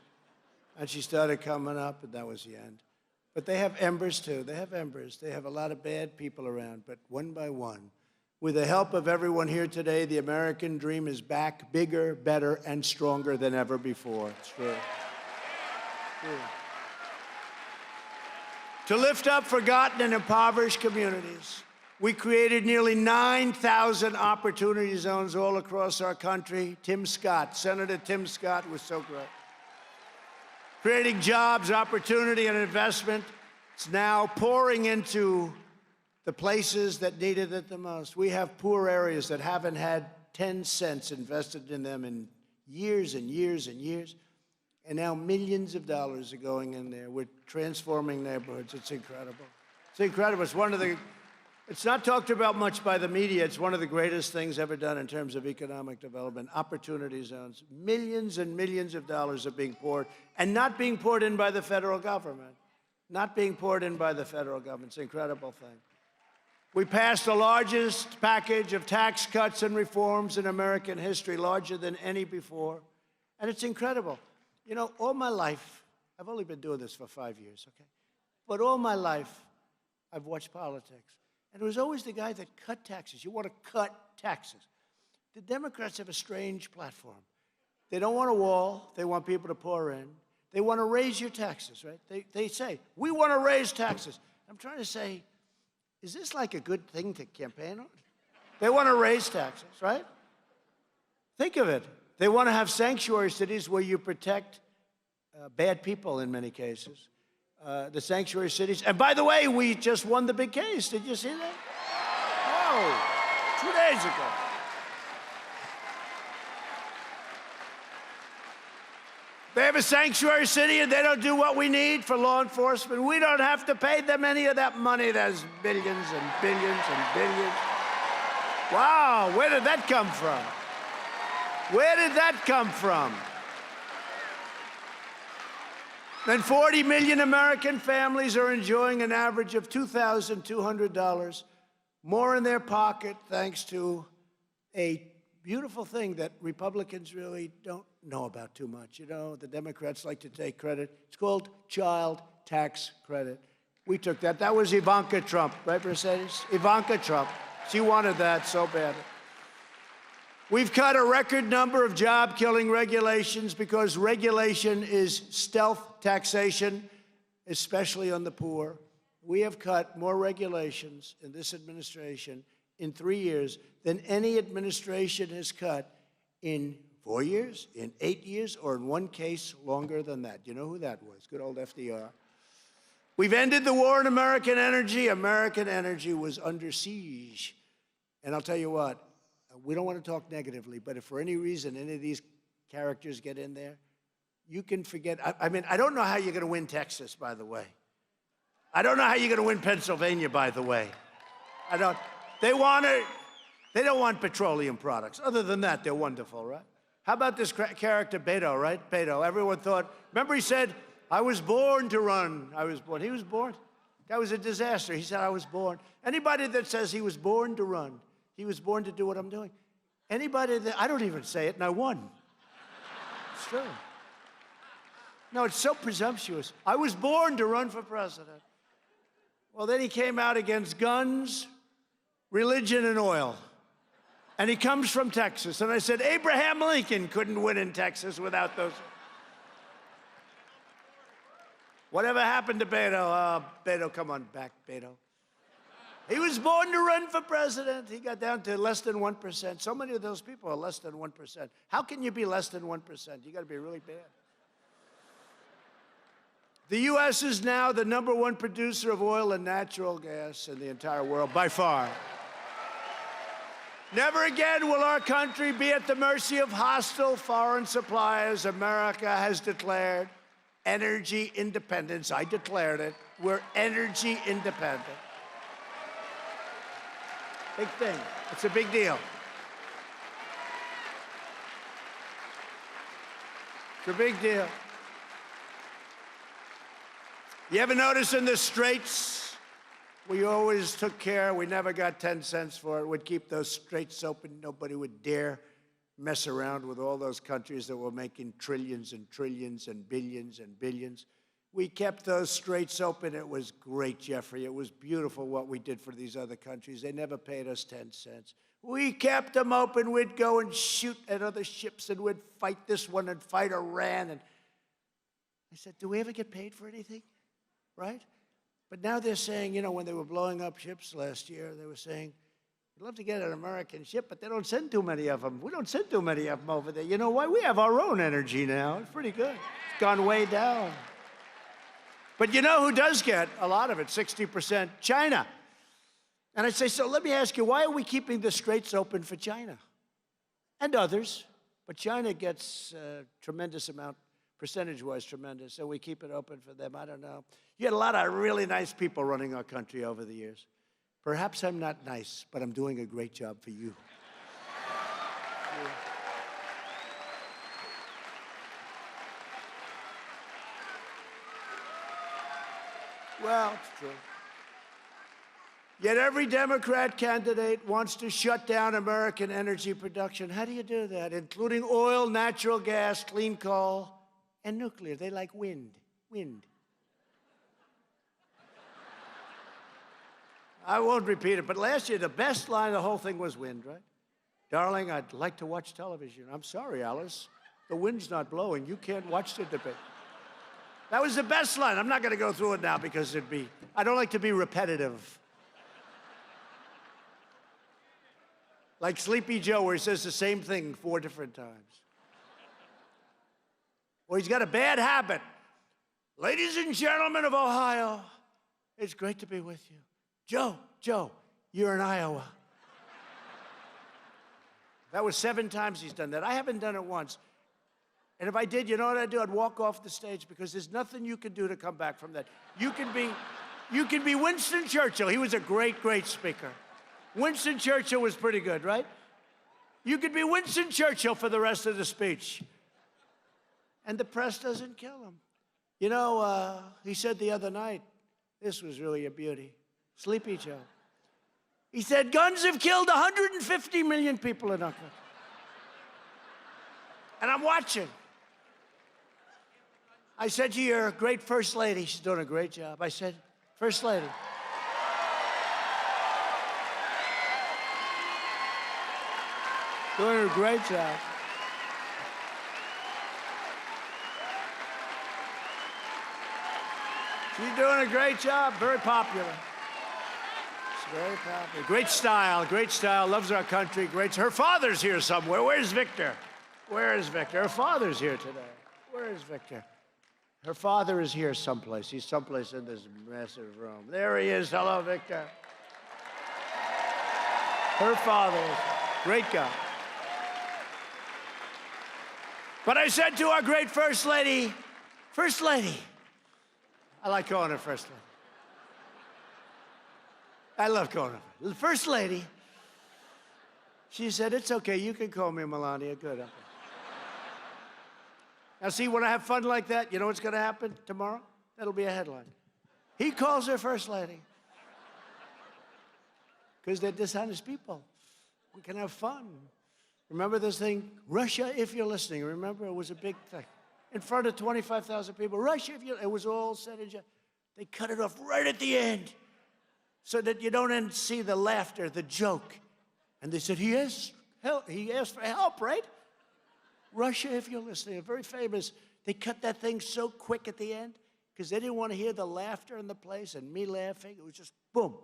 and she started coming up and that was the end. But they have embers too. They have embers. They have a lot of bad people around, but one by one, with the help of everyone here today, the American dream is back, bigger, better, and stronger than ever before. It's true. To lift up forgotten and impoverished communities, we created nearly 9,000 opportunity zones all across our country. Tim Scott, Senator Tim Scott was so great. Creating jobs, opportunity, and investment. It's now pouring into the places that needed it the most. We have poor areas that haven't had 10 cents invested in them in years and years and years. And now millions of dollars are going in there. We're transforming neighborhoods. It's incredible. It's incredible. It's one of the, it's not talked about much by the media. It's one of the greatest things ever done in terms of economic development. Opportunity zones. Millions and millions of dollars are being poured, and not being poured in by the federal government. Not being poured in by the federal government. It's an incredible thing. We passed the largest package of tax cuts and reforms in American history, larger than any before. And it's incredible. You know, all my life, I've only been doing this for 5 years, okay? But all my life, I've watched politics. And it was always the guy that cut taxes. You want to cut taxes. The Democrats have a strange platform. They don't want a wall. They want people to pour in. They want to raise your taxes, right? They say, we want to raise taxes. I'm trying to say, is this like a good thing to campaign on? They want to raise taxes, right? Think of it. They want to have sanctuary cities where you protect bad people in many cases. The sanctuary cities. And by the way, we just won the big case. Did you see that? Whoa, 2 days ago. They have a sanctuary city and they don't do what we need for law enforcement. We don't have to pay them any of that money. There's billions and billions and billions. Wow, where did that come from? Where did that come from? Then 40 million American families are enjoying an average of $2,200 more in their pocket thanks to a beautiful thing that Republicans really don't know about too much. You know, the Democrats like to take credit. It's called child tax credit. We took that. That was Ivanka Trump, right, Mercedes? Ivanka Trump. She wanted that so badly. We've cut a record number of job-killing regulations because regulation is stealth taxation, especially on the poor. We have cut more regulations in this administration in 3 years than any administration has cut in 4 years, in 8 years, or in one case longer than that. You know who that was? Good old FDR. We've ended the war on American energy. American energy was under siege. And I'll tell you what, we don't want to talk negatively, but if for any reason any of these characters get in there, you can forget. I mean, I don't know how you're going to win Texas, by the way. I don't know how you're going to win Pennsylvania, by the way. I don't. They want to. They don't want petroleum products. Other than that, they're wonderful, right? How about this character, Beto, right? Beto. Everyone thought, remember he said, I was born to run. I was born. He was born. That was a disaster. He said, I was born. Anybody that says he was born to run, he was born to do what I'm doing. Anybody that, I don't even say it, and I won. It's true. No, it's so presumptuous. I was born to run for president. Well, then he came out against guns, religion, and oil. And he comes from Texas. And I said, Abraham Lincoln couldn't win in Texas without those. Whatever happened to Beto? Beto, come on back, Beto. He was born to run for president. He got down to less than 1%. So many of those people are less than 1%. How can you be less than 1%? You got to be really bad. The U.S. is now the #1 producer of oil and natural gas in the entire world, by far. Never again will our country be at the mercy of hostile foreign suppliers. America has declared energy independence. I declared it. We're energy independent. Big thing. It's a big deal. It's a big deal. You ever notice in the straits, we always took care, we never got 10 cents for it. We'd keep those straits open. Nobody would dare mess around with all those countries that were making trillions and trillions and billions and billions. We kept those straits open. It was great, Jeffrey. It was beautiful what we did for these other countries. They never paid us 10 cents. We kept them open. We'd go and shoot at other ships, and we'd fight this one and fight Iran. And I said, do we ever get paid for anything? Right? But now they're saying, you know, when they were blowing up ships last year, they were saying, we'd love to get an American ship, but they don't send too many of them. We don't send too many of them over there. You know why? We have our own energy now. It's pretty good. It's gone way down. But you know who does get a lot of it? 60%, China. And I say, so let me ask you, why are we keeping the straits open for China? And others. But China gets a tremendous amount, percentage-wise tremendous, so we keep it open for them. I don't know. You had a lot of really nice people running our country over the years. Perhaps I'm not nice, but I'm doing a great job for you. Well, it's true. Yet every Democrat candidate wants to shut down American energy production. How do you do that? Including oil, natural gas, clean coal, and nuclear. They like wind. Wind. I won't repeat it, but last year the best line of the whole thing was wind, right? Darling, I'd like to watch television. I'm sorry, Alice. The wind's not blowing. You can't watch the debate. That was the best line. I'm not going to go through it now because I don't like to be repetitive. Like Sleepy Joe, where he says the same thing 4 different times. Well, he's got a bad habit. Ladies and gentlemen of Ohio, it's great to be with you. Joe, you're in Iowa. That was 7 times he's done that. I haven't done it once. And if I did, you know what I'd do? I'd walk off the stage because there's nothing you can do to come back from that. You can be Winston Churchill. He was a great, great speaker. Winston Churchill was pretty good, right? You could be Winston Churchill for the rest of the speech. And the press doesn't kill him. You know, he said the other night, this was really a beauty. Sleepy Joe. He said, guns have killed 150 million people in our country. And I'm watching. I said to your great First Lady, she's doing a great job. I said, First Lady. Doing a great job. She's doing a great job, very popular. She's very popular. Great style, loves our country, great. Her father's here somewhere. Where's Victor? Where is Victor? Her father's here today. Where is Victor? Her father is here someplace. He's someplace in this massive room. There he is. Hello, Victor. Her father is great guy. But I said to our great First Lady, I like calling her First Lady. I love calling her First Lady. She said, it's okay, you can call me Melania. Good. Okay. Now see, when I have fun like that, you know what's gonna happen tomorrow? That'll be a headline. He calls her First Lady. Because they're dishonest people. We can have fun. Remember this thing, Russia, if you're listening, remember it was a big thing. In front of 25,000 people, Russia, if you're, it was all said and done. They cut it off right at the end so that you don't see the laughter, the joke. And they said, he asked for help, right? Russia, if you're listening, very famous. They cut that thing so quick at the end because they didn't want to hear the laughter in the place and me laughing. It was just boom.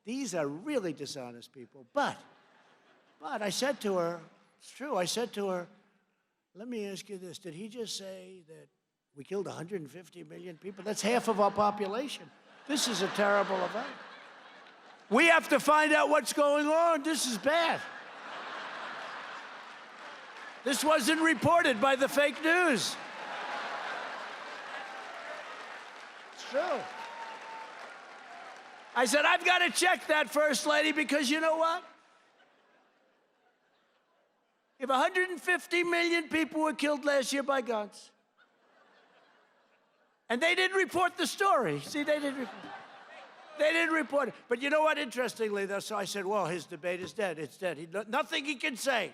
These are really dishonest people. But I said to her, it's true, I said to her, let me ask you this. Did he just say that we killed 150 million people? That's half of our population. This is a terrible event. We have to find out what's going on. This is bad. This wasn't reported by the fake news. It's true. I said, I've got to check that, First Lady, because you know what? If 150 million people were killed last year by guns, and they didn't report the story. See, they didn't report it. But you know what, interestingly, though, so I said, well, his debate is dead. It's dead. Nothing he can say.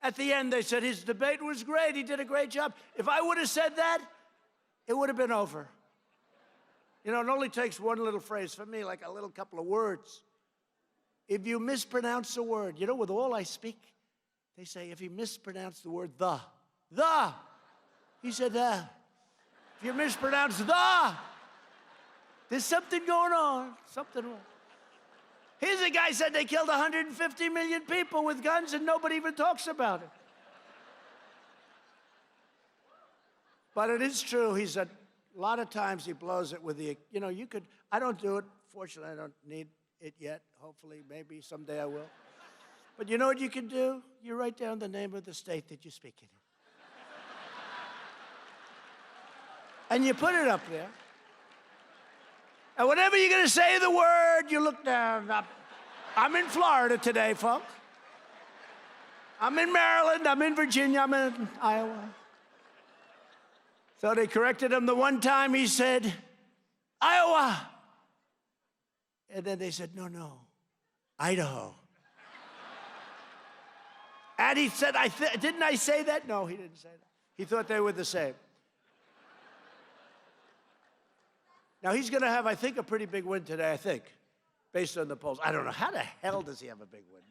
At the end, they said, his debate was great. He did a great job. If I would have said that, it would have been over. You know, it only takes one little phrase for me, like a little couple of words. If you mispronounce a word, you know, with all I speak, they say, if he mispronounced the word the, he said the. If you mispronounce the, there's something going on, something wrong. Here's a guy said they killed 150 million people with guns and nobody even talks about it. But it is true, a lot of times he blows it with the, you know, I don't do it. Fortunately, I don't need it yet. Hopefully, maybe someday I will. But you know what you can do? You write down the name of the state that you're speaking in. And you put it up there. And whenever you're going to say the word, you look down. I'm in Florida today, folks. I'm in Maryland. I'm in Virginia. I'm in Iowa. So they corrected him the one time he said, Iowa. And then they said, no, Idaho. And he said, didn't I say that? No, he didn't say that. He thought they were the same. Now, he's going to have, I think, a pretty big win today, I think, based on the polls. I don't know. How the hell does he have a big win?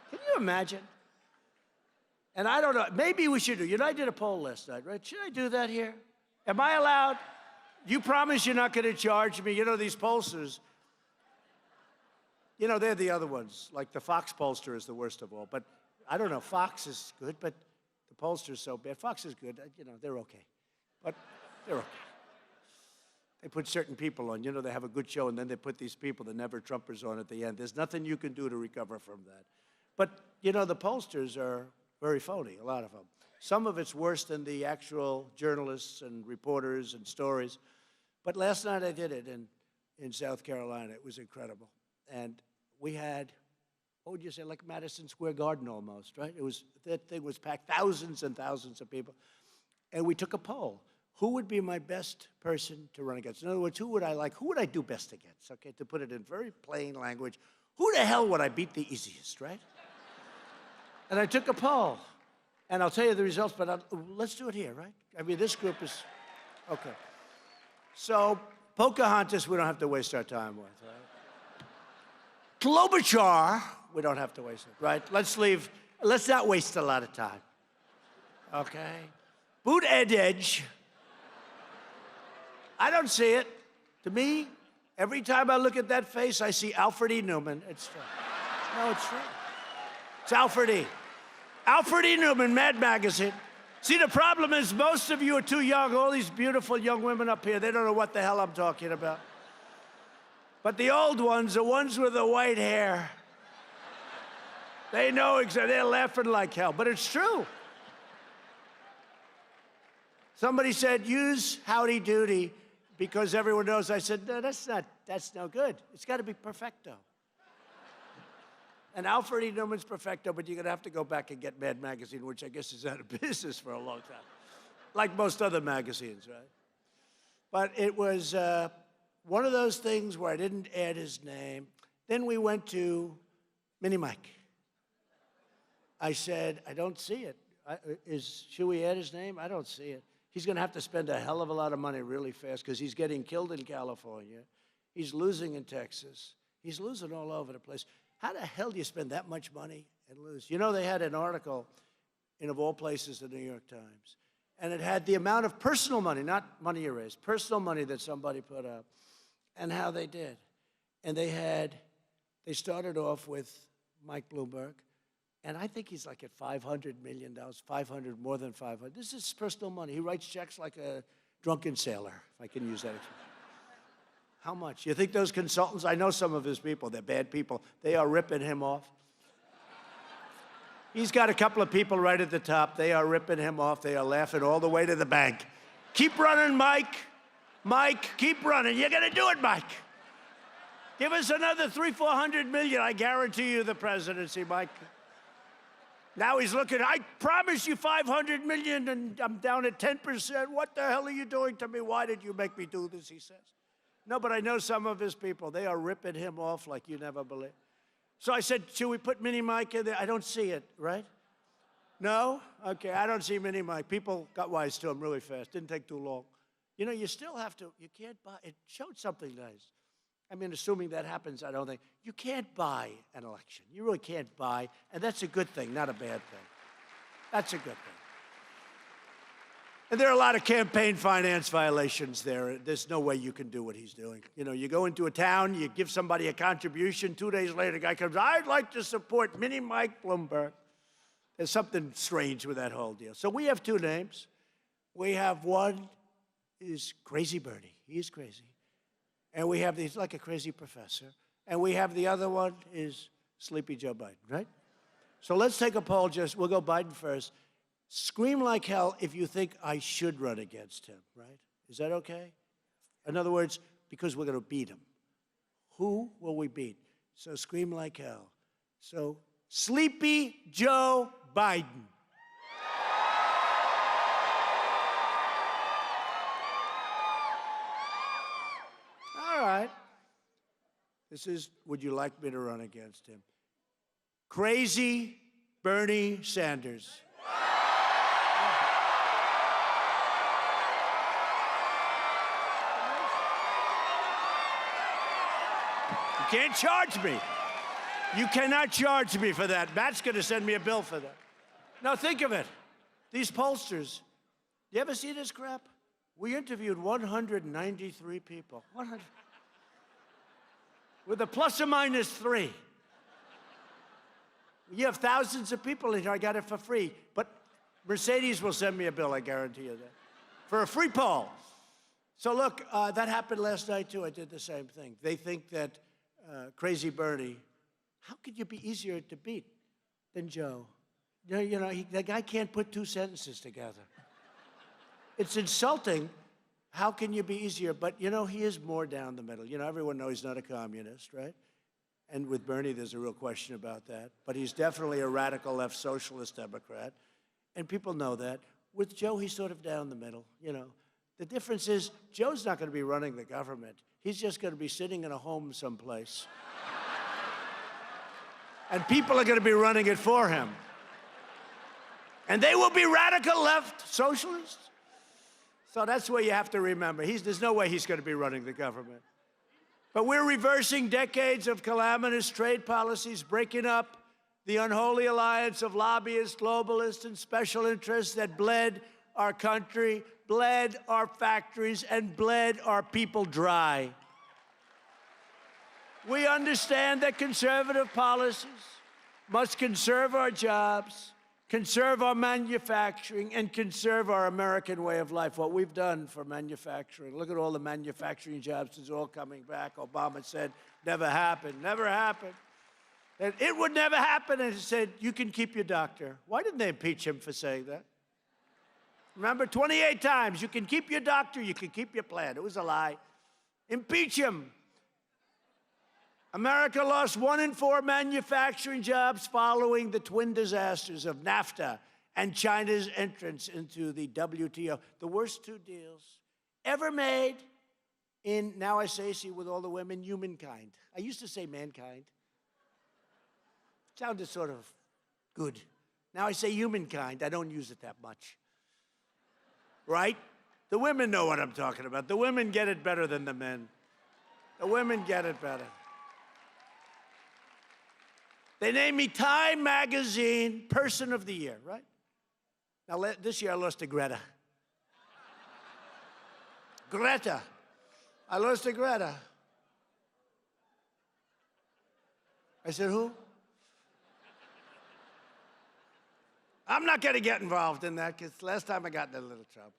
Can you imagine? And I don't know. Maybe we should do. You know, I did a poll last night, right? Should I do that here? Am I allowed? You promise you're not going to charge me? You know, these pollsters, you know, they're the other ones. Like the Fox pollster is the worst of all. But I don't know. Fox is good, but the pollster's so bad. Fox is good. You know, they're okay. But they're okay. They put certain people on. You know, they have a good show, and then they put these people, the never-Trumpers, on at the end. There's nothing you can do to recover from that. But, you know, the pollsters are very phony, a lot of them. Some of it's worse than the actual journalists and reporters and stories. But last night I did it in South Carolina. It was incredible. And we had, what would you say, like Madison Square Garden almost, right? That thing was packed, thousands and thousands of people. And we took a poll. Who would be my best person to run against? In other words, who would I like? Who would I do best against? Okay, to put it in very plain language, who the hell would I beat the easiest, right? And I took a poll, and I'll tell you the results, but let's do it here, right? I mean, this group is, okay. So, Pocahontas, we don't have to waste our time with, right? Klobuchar, we don't have to waste it, right? Let's not waste a lot of time, okay? Buttigieg, I don't see it. To me, every time I look at that face, I see Alfred E. Newman. It's true. No, it's true. It's Alfred E. Alfred E. Newman, Mad Magazine. See, the problem is most of you are too young. All these beautiful young women up here, they don't know what the hell I'm talking about. But the old ones, the ones with the white hair, they know exactly. They're laughing like hell, but it's true. Somebody said, use howdy doody because everyone knows. I said, no, that's no good. It's got to be perfecto. And Alfred E. Newman's perfecto, but you're going to have to go back and get Mad Magazine, which I guess is out of business for a long time, like most other magazines, right? But it was one of those things where I didn't add his name. Then we went to Mini Mike. I said, I don't see it. Should we add his name? I don't see it. He's going to have to spend a hell of a lot of money really fast because he's getting killed in California. He's losing in Texas. He's losing all over the place. How the hell do you spend that much money and lose? You know, they had an article in, of all places, the New York Times, and it had the amount of personal money, not money you raised, personal money that somebody put up, and how they did. And they started off with Mike Bloomberg, and I think he's like at $500 million, 500, more than 500. This is personal money. He writes checks like a drunken sailor, if I can use that expression. How much? You think those consultants, I know some of his people, they're bad people, they are ripping him off. He's got a couple of people right at the top. They are ripping him off. They are laughing all the way to the bank. Keep running, Mike. Mike, keep running. You're going to do it, Mike. Give us another $300-400 million. I guarantee you the presidency, Mike. Now he's looking, I promise you $500 million, and I'm down at 10%. What the hell are you doing to me? Why did you make me do this, he says. No, but I know some of his people. They are ripping him off like you never believe. So I said, should we put Mini Mike in there? I don't see it, right? No? Okay, I don't see Mini Mike. People got wise to him really fast. Didn't take too long. You know, you still have to, you can't buy, it showed something nice. I mean, assuming that happens, I don't think. You can't buy an election. You really can't buy, and that's a good thing, not a bad thing. That's a good thing. And there are a lot of campaign finance violations there. There's no way you can do what he's doing. You know, you go into a town, you give somebody a contribution, 2 days later, the guy comes, I'd like to support Mini Mike Bloomberg. There's something strange with that whole deal. So we have two names. We have one is Crazy Bernie. He is crazy. And we have, he's like a crazy professor. And we have the other one is Sleepy Joe Biden, right? So let's take a poll, we'll go Biden first. Scream like hell if you think I should run against him, right? Is that okay? In other words, because we're going to beat him. Who will we beat? So scream like hell. So Sleepy Joe Biden. All right. This is, would you like me to run against him? Crazy Bernie Sanders. You can't charge me. You cannot charge me for that. Matt's going to send me a bill for that. Now, think of it. These pollsters, you ever see this crap? We interviewed 193 people. 100. With a plus or minus 3. You have thousands of people in here. I got it for free. But Mercedes will send me a bill, I guarantee you that. For a free poll. So look, that happened last night, too. I did the same thing. They think that Crazy Bernie, how could you be easier to beat than Joe? You know, the guy can't put two sentences together. It's insulting. How can you be easier? But, you know, he is more down the middle. You know, everyone knows he's not a communist, right? And with Bernie, there's a real question about that. But he's definitely a radical left socialist Democrat. And people know that. With Joe, he's sort of down the middle, you know. The difference is Joe's not going to be running the government. He's just going to be sitting in a home someplace. And people are going to be running it for him. And they will be radical left socialists. So that's what you have to remember. There's no way he's going to be running the government. But we're reversing decades of calamitous trade policies, breaking up the unholy alliance of lobbyists, globalists, and special interests that bled our country, bled our factories, and bled our people dry. We understand that conservative policies must conserve our jobs, conserve our manufacturing, and conserve our American way of life. What we've done for manufacturing. Look at all the manufacturing jobs. It's all coming back. Obama said, never happened, never happened. And it would never happen. And he said, you can keep your doctor. Why didn't they impeach him for saying that? Remember, 28 times, you can keep your doctor, you can keep your plan. It was a lie. Impeach him. America lost 1 in 4 manufacturing jobs following the twin disasters of NAFTA and China's entrance into the WTO. The worst 2 deals ever made in, now I say, see with all the women, humankind. I used to say mankind. Sounded sort of good. Now I say humankind. I don't use it that much. Right? The women know what I'm talking about. The women get it better than the men. The women get it better. They named me Time Magazine Person of the Year, right? Now, this year I lost to Greta. Greta. I lost to Greta. I said, who? I'm not going to get involved in that because last time I got in a little trouble.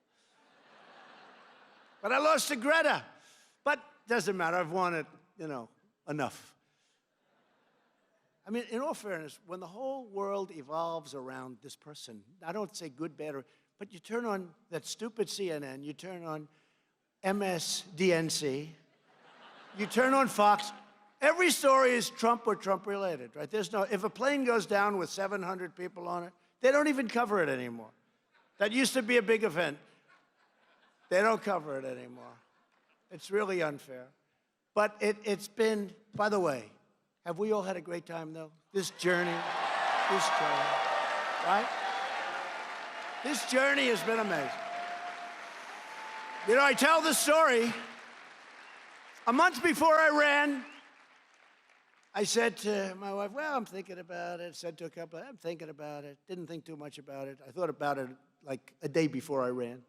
But I lost to Greta. But doesn't matter. I've won it, enough. I mean, in all fairness, when the whole world evolves around this person, I don't say good, bad, but you turn on that stupid CNN, you turn on MSDNC, you turn on Fox, every story is Trump or Trump-related, right? If a plane goes down with 700 people on it, they don't even cover it anymore. That used to be a big event. They don't cover it anymore. It's really unfair. But it's been, by the way, have we all had a great time, though? This journey, right? This journey has been amazing. I tell the story. A month before I ran, I said to my wife, well, I'm thinking about it. Said to a couple, I'm thinking about it. Didn't think too much about it. I thought about it like a day before I ran.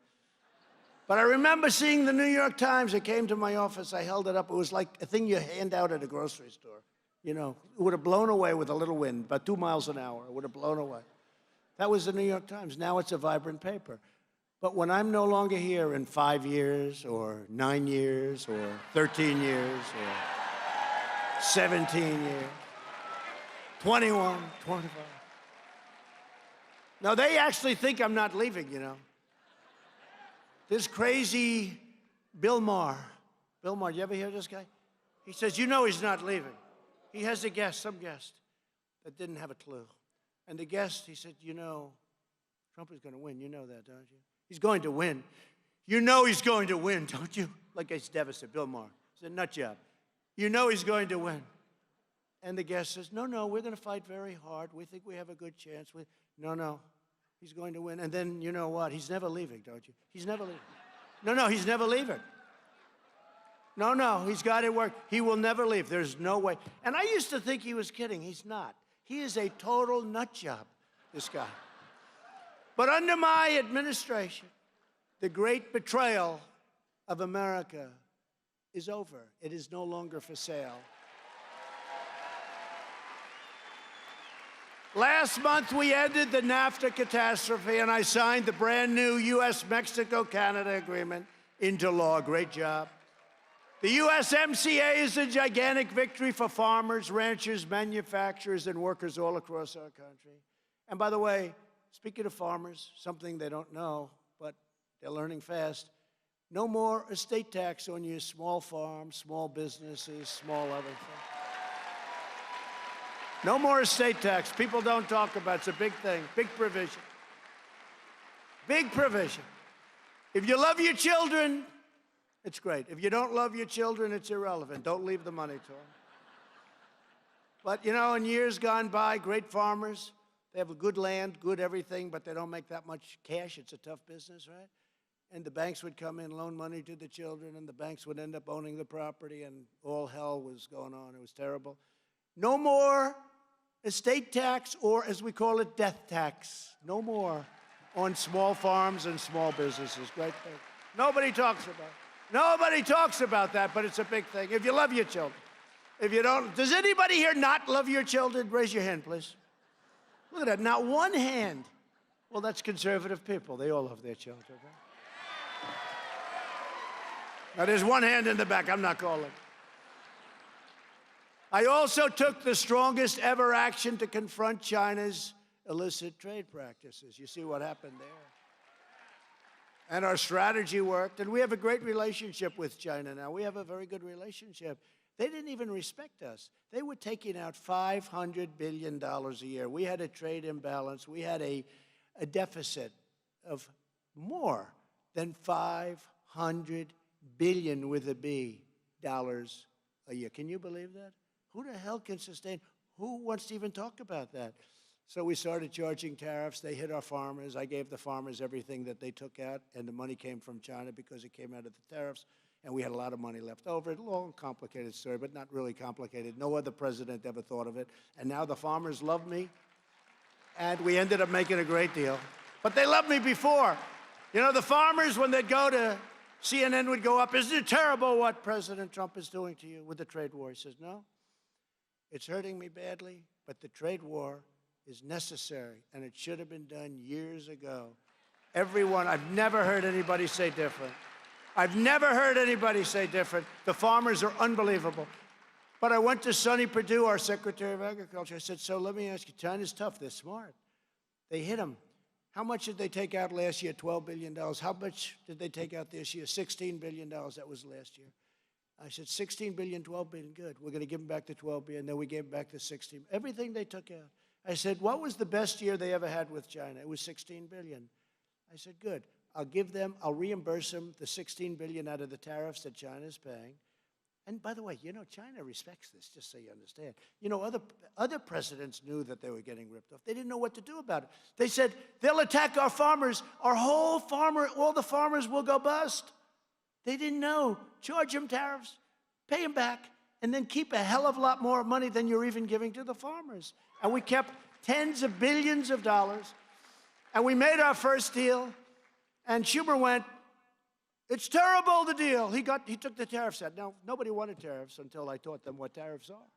But I remember seeing the New York Times. It came to my office. I held it up. It was like a thing you hand out at a grocery store. It would have blown away with a little wind, about 2 miles an hour. It would have blown away. That was the New York Times. Now it's a vibrant paper. But when I'm no longer here in 5 years or 9 years or 13 years or 17 years, 21, 25. No, they actually think I'm not leaving, This crazy Bill Maher. Bill Maher, you ever hear this guy? He says, he's not leaving. He has a guest, some guest, that didn't have a clue. And the guest, he said, Trump is going to win. You know that, don't you? He's going to win. He's going to win, don't you? Like I devastated, Bill Maher. He said, nut job. He's going to win. And the guest says, no, we're going to fight very hard. We think we have a good chance. No, he's going to win. And then you know what? He's never leaving, don't you? He's never leaving. No, he's never leaving. No, he's got it work. He will never leave. There's no way. And I used to think he was kidding. He's not. He is a total nut job, this guy. But under my administration, the great betrayal of America is over. It is no longer for sale. Last month, we ended the NAFTA catastrophe, and I signed the brand new U.S.-Mexico-Canada agreement into law. Great job. The USMCA is a gigantic victory for farmers, ranchers, manufacturers, and workers all across our country. And by the way, speaking of farmers, something they don't know, but they're learning fast, no more estate tax on your small farms, small businesses, small other things. No more estate tax. People don't talk about it. It's a big thing, big provision. Big provision. If you love your children, it's great. If you don't love your children, it's irrelevant. Don't leave the money to them. But, in years gone by, great farmers, they have a good land, good everything, but they don't make that much cash. It's a tough business, right? And the banks would come in, loan money to the children, and the banks would end up owning the property, and all hell was going on. It was terrible. No more estate tax, or as we call it, death tax. No more on small farms and small businesses. Great thing. Nobody talks about it. Nobody talks about that, but it's a big thing. If you love your children. If you don't, does anybody here not love your children? Raise your hand, please. Look at that, not one hand. Well, that's conservative people. They all love their children. Right? Now, there's one hand in the back. I'm not calling. I also took the strongest ever action to confront China's illicit trade practices. You see what happened there. And our strategy worked, and we have a great relationship with China now. We have a very good relationship. They didn't even respect us. They were taking out $500 billion a year. We had a trade imbalance. We had a deficit of more than $500 billion with a B dollars a year. Can you believe that? Who the hell can sustain? Who wants to even talk about that? So we started charging tariffs. They hit our farmers. I gave the farmers everything that they took out, and the money came from China because it came out of the tariffs, and we had a lot of money left over. Long, complicated story, but not really complicated. No other president ever thought of it. And now the farmers love me, and we ended up making a great deal. But they loved me before. You know, the farmers, when they'd go to CNN, would go up, "Isn't it terrible what President Trump is doing to you with the trade war?" He says, "No, it's hurting me badly, but the trade war is necessary, and it should have been done years ago." Everyone, I've never heard anybody say different. I've never heard anybody say different. The farmers are unbelievable. But I went to Sonny Perdue, our Secretary of Agriculture. I said, "So let me ask you, China's tough, they're smart. They hit them. How much did they take out last year? $12 billion. How much did they take out this year? $16 billion. That was last year." I said, 16 billion, 12 billion, good. We're going to give them back the 12 billion. Then we gave back the 16. Everything they took out. I said, what was the best year they ever had with China? It was 16 billion. I said, good. I'll reimburse them the 16 billion out of the tariffs that China's paying. And by the way, you know, China respects this, just so you understand. You know, other presidents knew that they were getting ripped off. They didn't know what to do about it. They said, they'll attack our farmers. All the farmers will go bust. They didn't know. Charge them tariffs, pay them back, and then keep a hell of a lot more money than you're even giving to the farmers. And we kept tens of billions of dollars. And we made our first deal. And Schumer went, "It's terrible, the deal." He took the tariffs out. Now, nobody wanted tariffs until I taught them what tariffs are.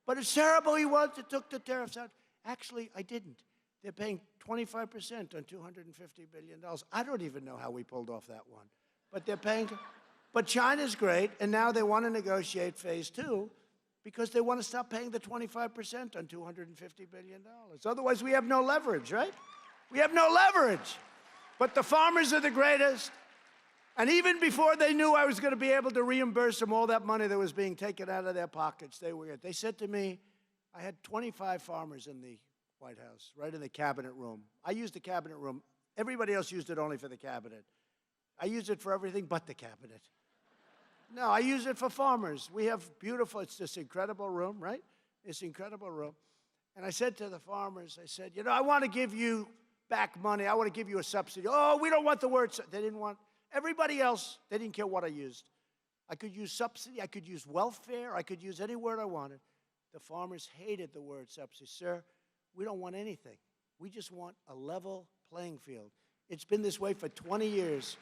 But it's terrible. He took the tariffs out. Actually, I didn't. They're paying 25% on $250 billion. I don't even know how we pulled off that one. But they're paying. But China's great, and now they want to negotiate phase 2 because they want to stop paying the 25% on $250 billion. Otherwise, we have no leverage, right? We have no leverage. But the farmers are the greatest. And even before they knew I was going to be able to reimburse them all that money that was being taken out of their pockets, they said to me, I had 25 farmers in the White House, right in the cabinet room. I used the cabinet room. Everybody else used it only for the cabinet. I use it for everything but the cabinet. No, I use it for farmers. We have it's this incredible room, right? This incredible room. And I said to the farmers, I said, you know, I want to give you back money. I want to give you a subsidy. Oh, we don't want the word. They didn't want, everybody else, they didn't care what I used. I could use subsidy. I could use welfare. I could use any word I wanted. The farmers hated the word subsidy. Sir, we don't want anything. We just want a level playing field. It's been this way for 20 years.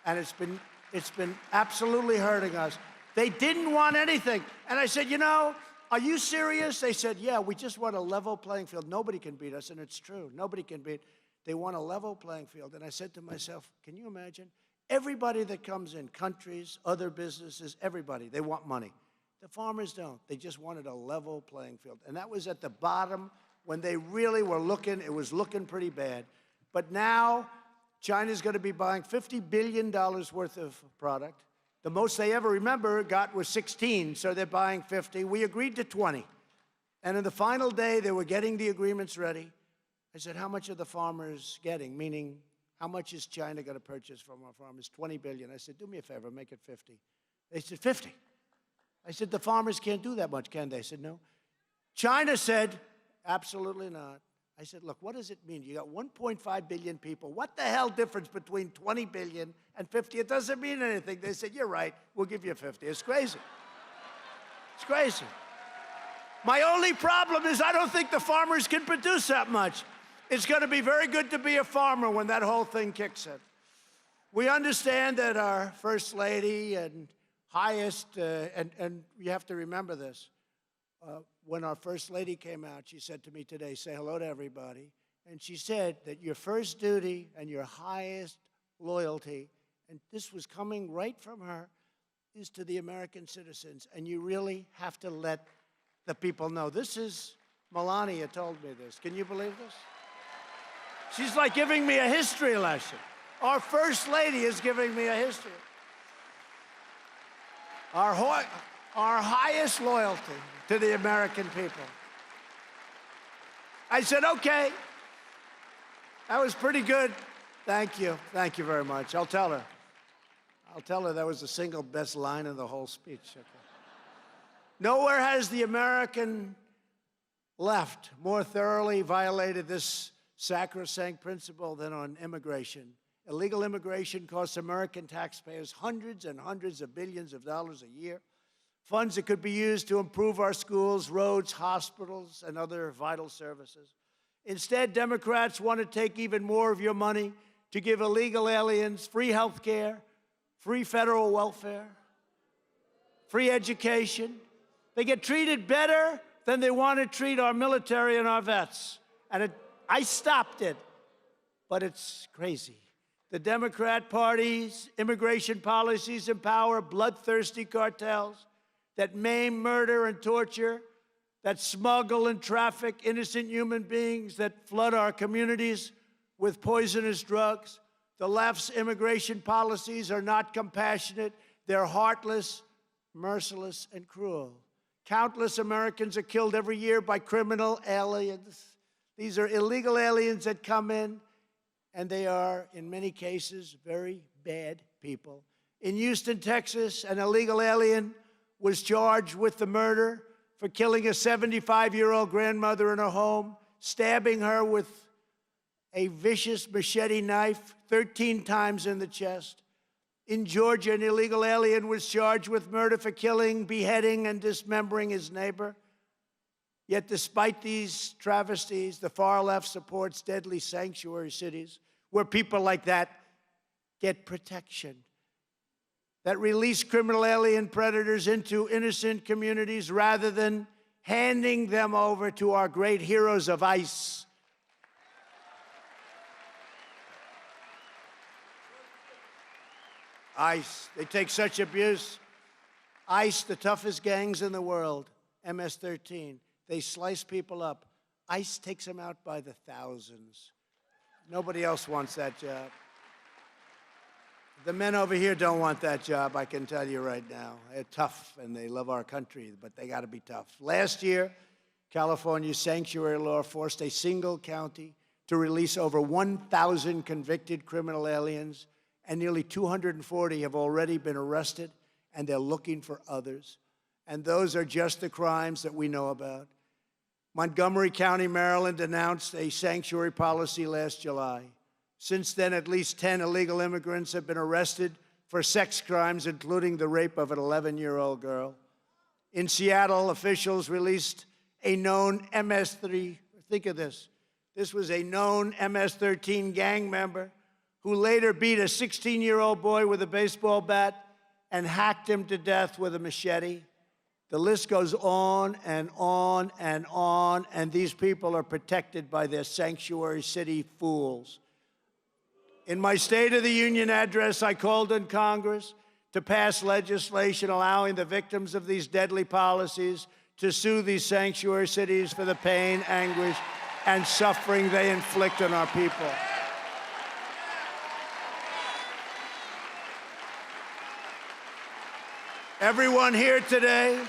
And it's been absolutely hurting us. They didn't want anything. And I said, you know, are you serious? They said, yeah, we just want a level playing field. Nobody can beat us, and it's true. Nobody can beat. They want a level playing field. And I said to myself, can you imagine? Everybody that comes in, countries, other businesses, everybody, they want money. The farmers don't. They just wanted a level playing field. And that was at the bottom when they really were looking. It was looking pretty bad. But now, China's going to be buying $50 billion worth of product. The most they ever got was 16, so they're buying 50. We agreed to 20. And in the final day, they were getting the agreements ready. I said, how much are the farmers getting? Meaning, how much is China going to purchase from our farmers? 20 billion. I said, do me a favor, make it 50. They said, 50. I said, the farmers can't do that much, can they? I said, no. China said, absolutely not. I said, look, what does it mean? You got 1.5 billion people. What the hell difference between 20 billion and 50? It doesn't mean anything. They said, you're right. We'll give you 50. It's crazy. It's crazy. My only problem is I don't think the farmers can produce that much. It's going to be very good to be a farmer when that whole thing kicks in. We understand that our First Lady and highest, and you have to remember this, when our First Lady came out, she said to me today, say hello to everybody. And she said that your first duty and your highest loyalty, and this was coming right from her, is to the American citizens. And you really have to let the people know. This is, Melania told me this. Can you believe this? She's like giving me a history lesson. Our First Lady is giving me a history. Our highest loyalty to the American people. I said, okay, that was pretty good. Thank you. Thank you very much. I'll tell her. I'll tell her that was the single best line in the whole speech. Okay. Nowhere has the American left more thoroughly violated this sacrosanct principle than on immigration. Illegal immigration costs American taxpayers hundreds and hundreds of billions of dollars a year, funds that could be used to improve our schools, roads, hospitals, and other vital services. Instead, Democrats want to take even more of your money to give illegal aliens free health care, free federal welfare, free education. They get treated better than they want to treat our military and our vets. And I stopped it, but it's crazy. The Democrat Party's immigration policies empower bloodthirsty cartels that maim, murder, and torture, that smuggle and traffic innocent human beings, that flood our communities with poisonous drugs. The left's immigration policies are not compassionate. They're heartless, merciless, and cruel. Countless Americans are killed every year by criminal aliens. These are illegal aliens that come in, and they are, in many cases, very bad people. In Houston, Texas, an illegal alien was charged with the murder for killing a 75-year-old grandmother in her home, stabbing her with a vicious machete knife 13 times in the chest. In Georgia, an illegal alien was charged with murder for killing, beheading, and dismembering his neighbor. Yet despite these travesties, the far left supports deadly sanctuary cities where people like that get protection, that release criminal alien predators into innocent communities rather than handing them over to our great heroes of ICE. ICE, they take such abuse. ICE, the toughest gangs in the world, MS-13, they slice people up. ICE takes them out by the thousands. Nobody else wants that job. The men over here don't want that job, I can tell you right now. They're tough and they love our country, but they got to be tough. Last year, California's sanctuary law forced a single county to release over 1,000 convicted criminal aliens, and nearly 240 have already been arrested, and they're looking for others. And those are just the crimes that we know about. Montgomery County, Maryland, announced a sanctuary policy last July. Since then, at least 10 illegal immigrants have been arrested for sex crimes, including the rape of an 11-year-old girl. In Seattle, officials released a known MS-3, think of this. This was a known MS-13 gang member who later beat a 16-year-old boy with a baseball bat and hacked him to death with a machete. The list goes on and on and on, and these people are protected by their sanctuary city fools. In my State of the Union address, I called on Congress to pass legislation allowing the victims of these deadly policies to sue these sanctuary cities for the pain, anguish, and suffering they inflict on our people. Everyone here today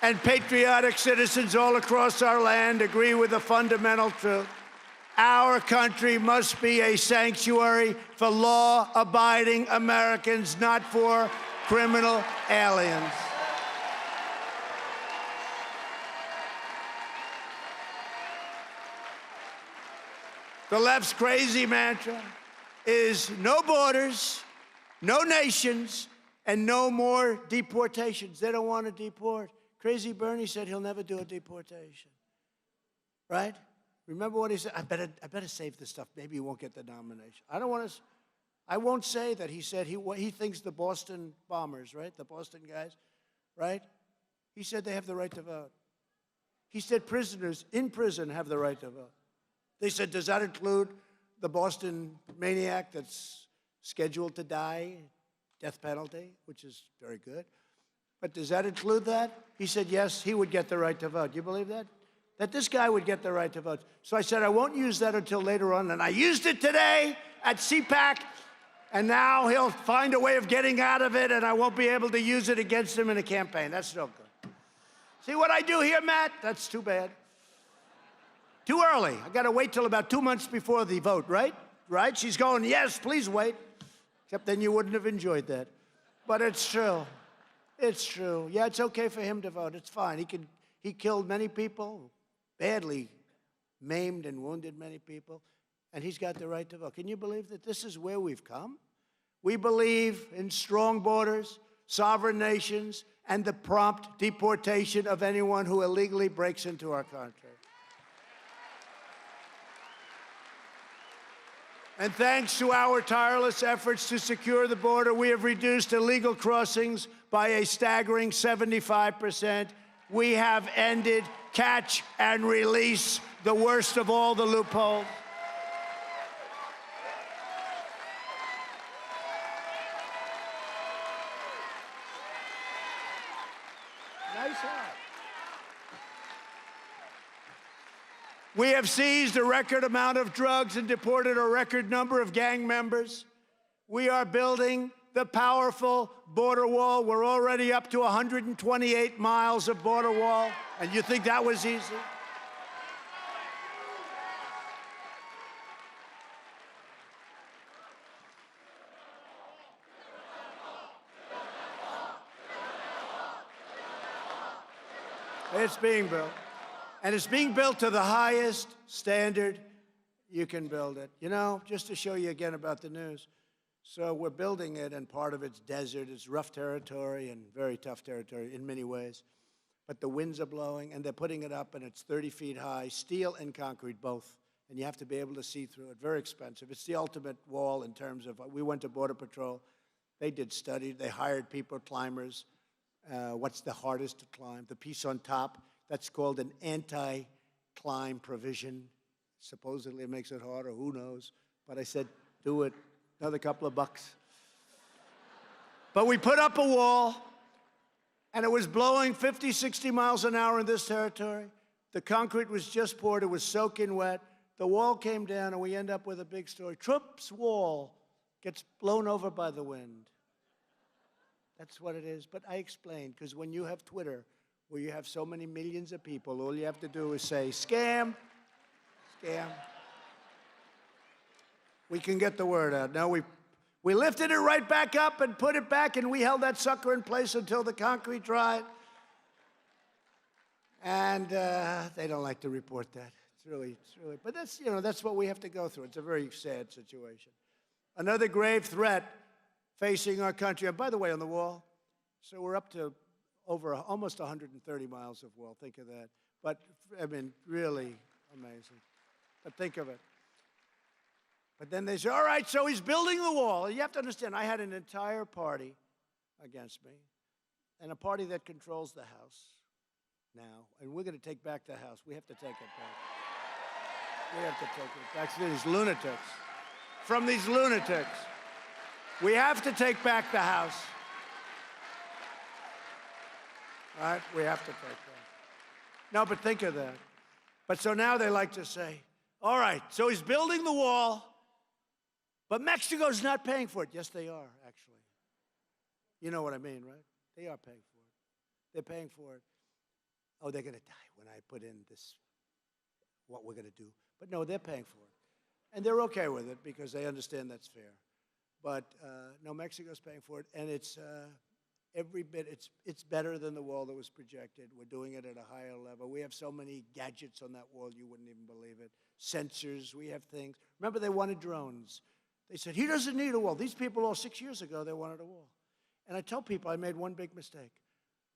and patriotic citizens all across our land agree with the fundamental truth. Our country must be a sanctuary for law-abiding Americans, not for criminal aliens. The left's crazy mantra is no borders, no nations, and no more deportations. They don't want to deport. Crazy Bernie said he'll never do a deportation, right? Remember what he said? I better save this stuff. Maybe he won't get the nomination. I won't say that. He said he thinks the Boston bombers, right? The Boston guys, right? He said they have the right to vote. He said prisoners in prison have the right to vote. They said, does that include the Boston maniac that's scheduled to die? Death penalty, which is very good. But does that include that? He said, yes, he would get the right to vote. You believe that? That this guy would get the right to vote. So I said, I won't use that until later on, and I used it today at CPAC, and now he'll find a way of getting out of it, and I won't be able to use it against him in a campaign. That's no good. See what I do here, Matt? That's too bad. Too early. I got to wait till about 2 months before the vote, right? Right? She's going, yes, please wait. Except then you wouldn't have enjoyed that. But it's true. It's true. Yeah, it's okay for him to vote. It's fine. He killed many people, badly maimed and wounded many people, and he's got the right to vote. Can you believe that this is where we've come? We believe in strong borders, sovereign nations, and the prompt deportation of anyone who illegally breaks into our country. And thanks to our tireless efforts to secure the border, we have reduced illegal crossings by a staggering 75%. We have ended catch and release, the worst of all the loopholes. Nice hat. We have seized a record amount of drugs and deported a record number of gang members. We are building the powerful border wall. We're already up to 128 miles of border wall. And you think that was easy? It's being built. And it's being built to the highest standard you can build it. You know, just to show you again about the news. So we're building it, and part of it's desert. It's rough territory and very tough territory in many ways. But the winds are blowing, and they're putting it up, and it's 30 feet high, steel and concrete both. And you have to be able to see through it. Very expensive. It's the ultimate wall in terms of, we went to Border Patrol. They did studies. They hired people, climbers. What's the hardest to climb? The piece on top. That's called an anti-climb provision. Supposedly it makes it harder, who knows? But I said, do it, another couple of bucks. But we put up a wall, and it was blowing 50, 60 miles an hour in this territory. The concrete was just poured, it was soaking wet. The wall came down, and we end up with a big story. Trump's wall gets blown over by the wind. That's what it is. But I explained, because when you have Twitter, where you have so many millions of people, all you have to do is say, scam, scam. We can get the word out. Now, we lifted it right back up and put it back, and we held that sucker in place until the concrete dried. And they don't like to report that. It's really, but that's, you know, that's what we have to go through. It's a very sad situation. Another grave threat facing our country. And by the way, on the wall, so we're up to over almost 130 miles of wall. Think of that. But, I mean, really amazing. But think of it. But then they say, all right, so he's building the wall. You have to understand, I had an entire party against me, and a party that controls the House now. And we're going to take back the House. We have to take it back. We have to take it back from these lunatics. From these lunatics. We have to take back the House. All right? We have to take that. No, but think of that. But so now they like to say, all right, so he's building the wall, but Mexico's not paying for it. Yes, they are, actually. You know what I mean, right? They are paying for it. They're paying for it. Oh, they're going to die when I put in this, what we're going to do. But no, they're paying for it. And they're okay with it because they understand that's fair. But no, Mexico's paying for it, and it's every bit, it's better than the wall that was projected. We're doing it at a higher level. We have so many gadgets on that wall, you wouldn't even believe it. Sensors, we have things. Remember, they wanted drones. They said, he doesn't need a wall. These people all 6 years ago, they wanted a wall. And I tell people I made one big mistake.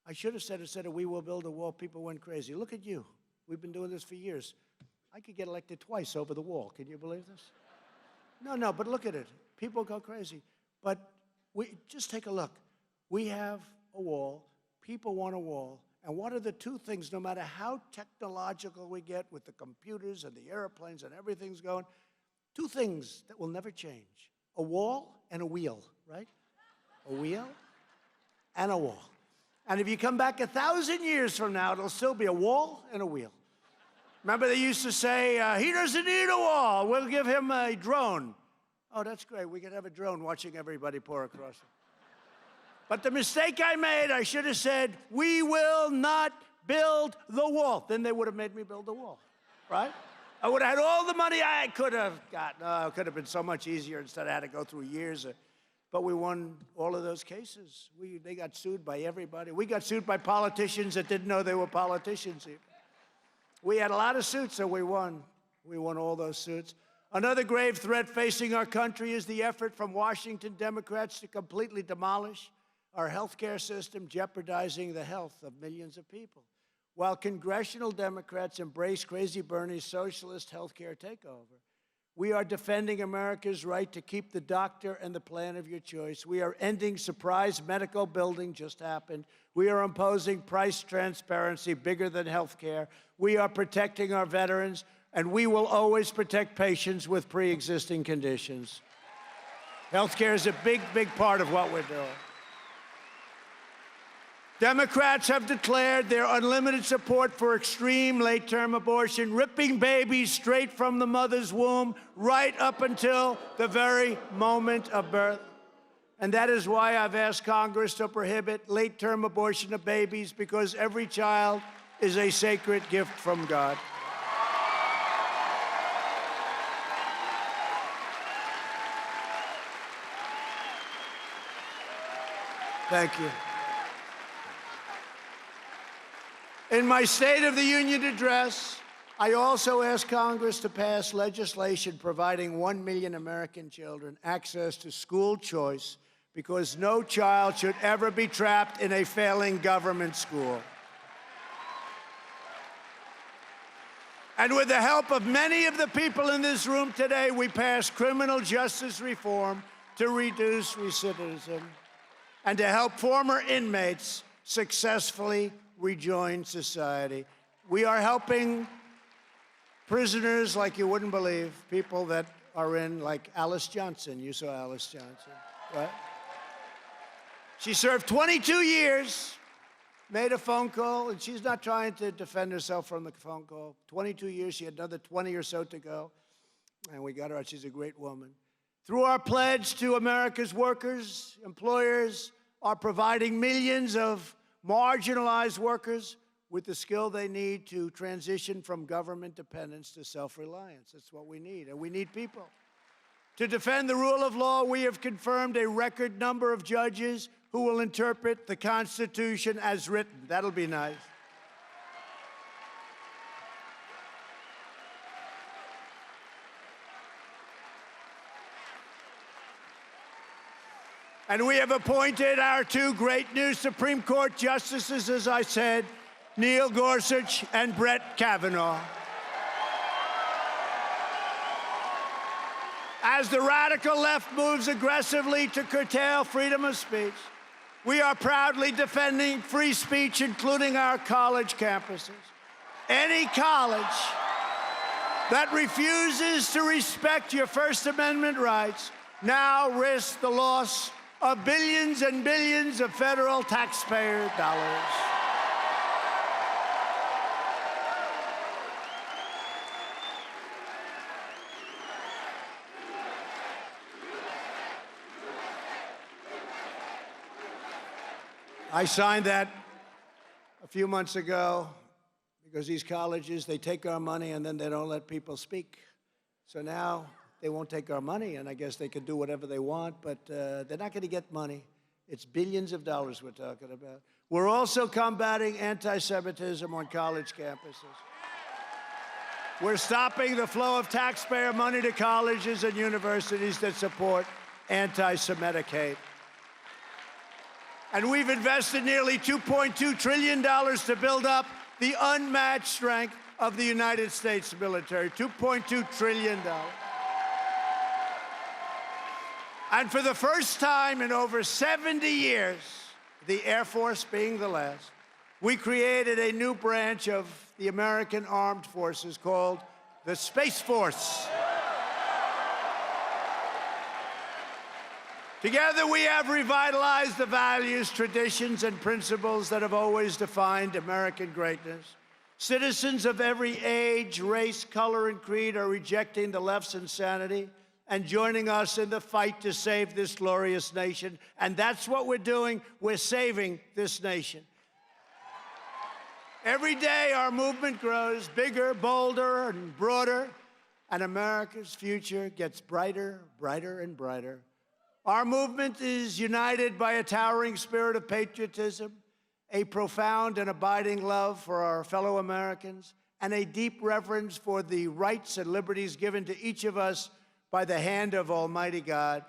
I should have said, instead of we will build a wall, people went crazy. Look at you. We've been doing this for years. I could get elected twice over the wall. Can you believe this? No, but look at it. People go crazy. But just take a look. We have a wall. People want a wall. And what are the two things, no matter how technological we get with the computers and the airplanes and everything's going, two things that will never change. A wall and a wheel, right? A wheel and a wall. And if you come back 1,000 years from now, it'll still be a wall and a wheel. Remember they used to say, he doesn't need a wall. We'll give him a drone. Oh, that's great. We could have a drone watching everybody pour across it. But the mistake I made, I should have said, we will not build the wall. Then they would have made me build the wall, right? I would have had all the money I could have gotten. Oh, it could have been so much easier instead of had to go through years. But we won all of those cases. They got sued by everybody. We got sued by politicians that didn't know they were politicians even. We had a lot of suits, so we won. We won all those suits. Another grave threat facing our country is the effort from Washington Democrats to completely demolish our health care system, jeopardizing the health of millions of people. While congressional Democrats embrace Crazy Bernie's socialist health care takeover, we are defending America's right to keep the doctor and the plan of your choice. We are ending surprise medical billing, just happened. We are imposing price transparency bigger than health care. We are protecting our veterans, and we will always protect patients with pre-existing conditions. Health care is a big, big part of what we're doing. Democrats have declared their unlimited support for extreme late-term abortion, ripping babies straight from the mother's womb right up until the very moment of birth. And that is why I've asked Congress to prohibit late-term abortion of babies, because every child is a sacred gift from God. Thank you. In my State of the Union address, I also asked Congress to pass legislation providing 1 million American children access to school choice, because no child should ever be trapped in a failing government school. And with the help of many of the people in this room today, we passed criminal justice reform to reduce recidivism and to help former inmates successfully rejoin society. We are helping prisoners like you wouldn't believe, people that are in, like Alice Johnson. You saw Alice Johnson, right? She served 22 years, made a phone call, and she's not trying to defend herself from the phone call. 22 years, she had another 20 or so to go, and we got her out. She's a great woman. Through our pledge to America's workers, employers are providing millions of marginalized workers with the skill they need to transition from government dependence to self-reliance. That's what we need, and we need people. To defend the rule of law, we have confirmed a record number of judges who will interpret the Constitution as written. That'll be nice. And we have appointed our two great new Supreme Court justices, as I said, Neil Gorsuch and Brett Kavanaugh. As the radical left moves aggressively to curtail freedom of speech, we are proudly defending free speech, including our college campuses. Any college that refuses to respect your First Amendment rights now risks the loss of billions and billions of federal taxpayer dollars. I signed that a few months ago because these colleges, they take our money and then they don't let people speak. So now they won't take our money, and I guess they can do whatever they want, but they're not going to get money. It's billions of dollars we're talking about. We're also combating anti-Semitism on college campuses. We're stopping the flow of taxpayer money to colleges and universities that support anti-Semitic hate. And we've invested nearly $2.2 trillion to build up the unmatched strength of the United States military. $2.2 trillion. And for the first time in over 70 years, the Air Force being the last, we created a new branch of the American Armed Forces called the Space Force. Together, we have revitalized the values, traditions, and principles that have always defined American greatness. Citizens of every age, race, color, and creed are rejecting the left's insanity and joining us in the fight to save this glorious nation. And that's what we're doing. We're saving this nation. Every day our movement grows bigger, bolder, and broader, and America's future gets brighter, brighter, and brighter. Our movement is united by a towering spirit of patriotism, a profound and abiding love for our fellow Americans, and a deep reverence for the rights and liberties given to each of us by the hand of Almighty God.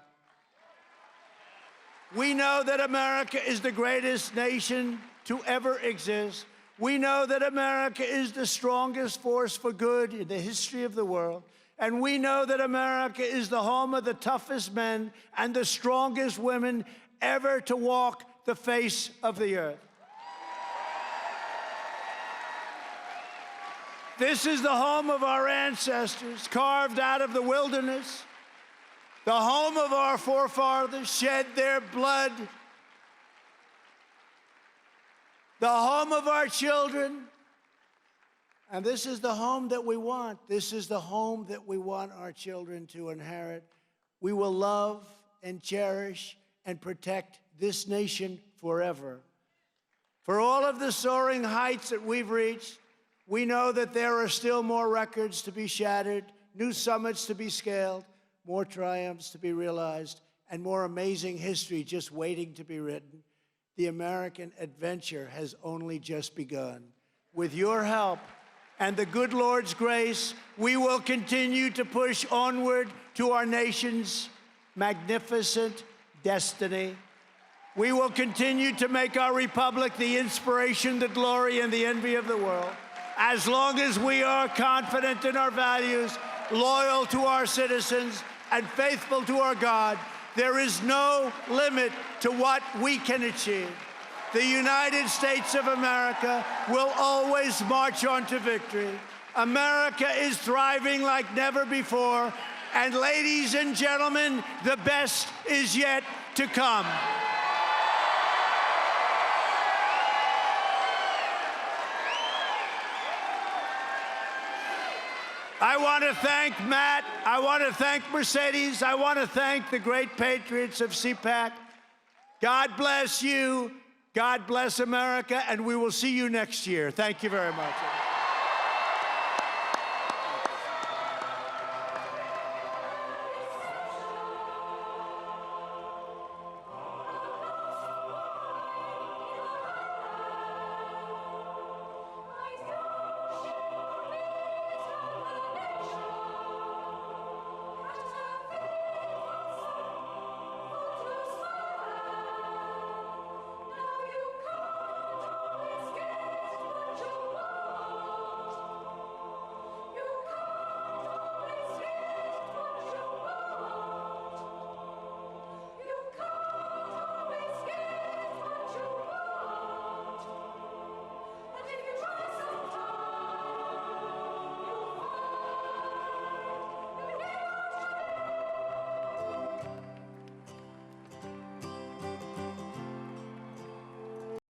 We know that America is the greatest nation to ever exist. We know that America is the strongest force for good in the history of the world. And we know that America is the home of the toughest men and the strongest women ever to walk the face of the earth. This is the home of our ancestors, carved out of the wilderness, the home of our forefathers, shed their blood, the home of our children, and this is the home that we want. This is the home that we want our children to inherit. We will love and cherish and protect this nation forever. For all of the soaring heights that we've reached, we know that there are still more records to be shattered, new summits to be scaled, more triumphs to be realized, and more amazing history just waiting to be written. The American adventure has only just begun. With your help and the good Lord's grace, we will continue to push onward to our nation's magnificent destiny. We will continue to make our republic the inspiration, the glory, and the envy of the world. As long as we are confident in our values, loyal to our citizens, and faithful to our God, there is no limit to what we can achieve. The United States of America will always march on to victory. America is thriving like never before. And ladies and gentlemen, the best is yet to come. I want to thank Matt. I want to thank Mercedes. I want to thank the great patriots of CPAC. God bless you. God bless America. And we will see you next year. Thank you very much.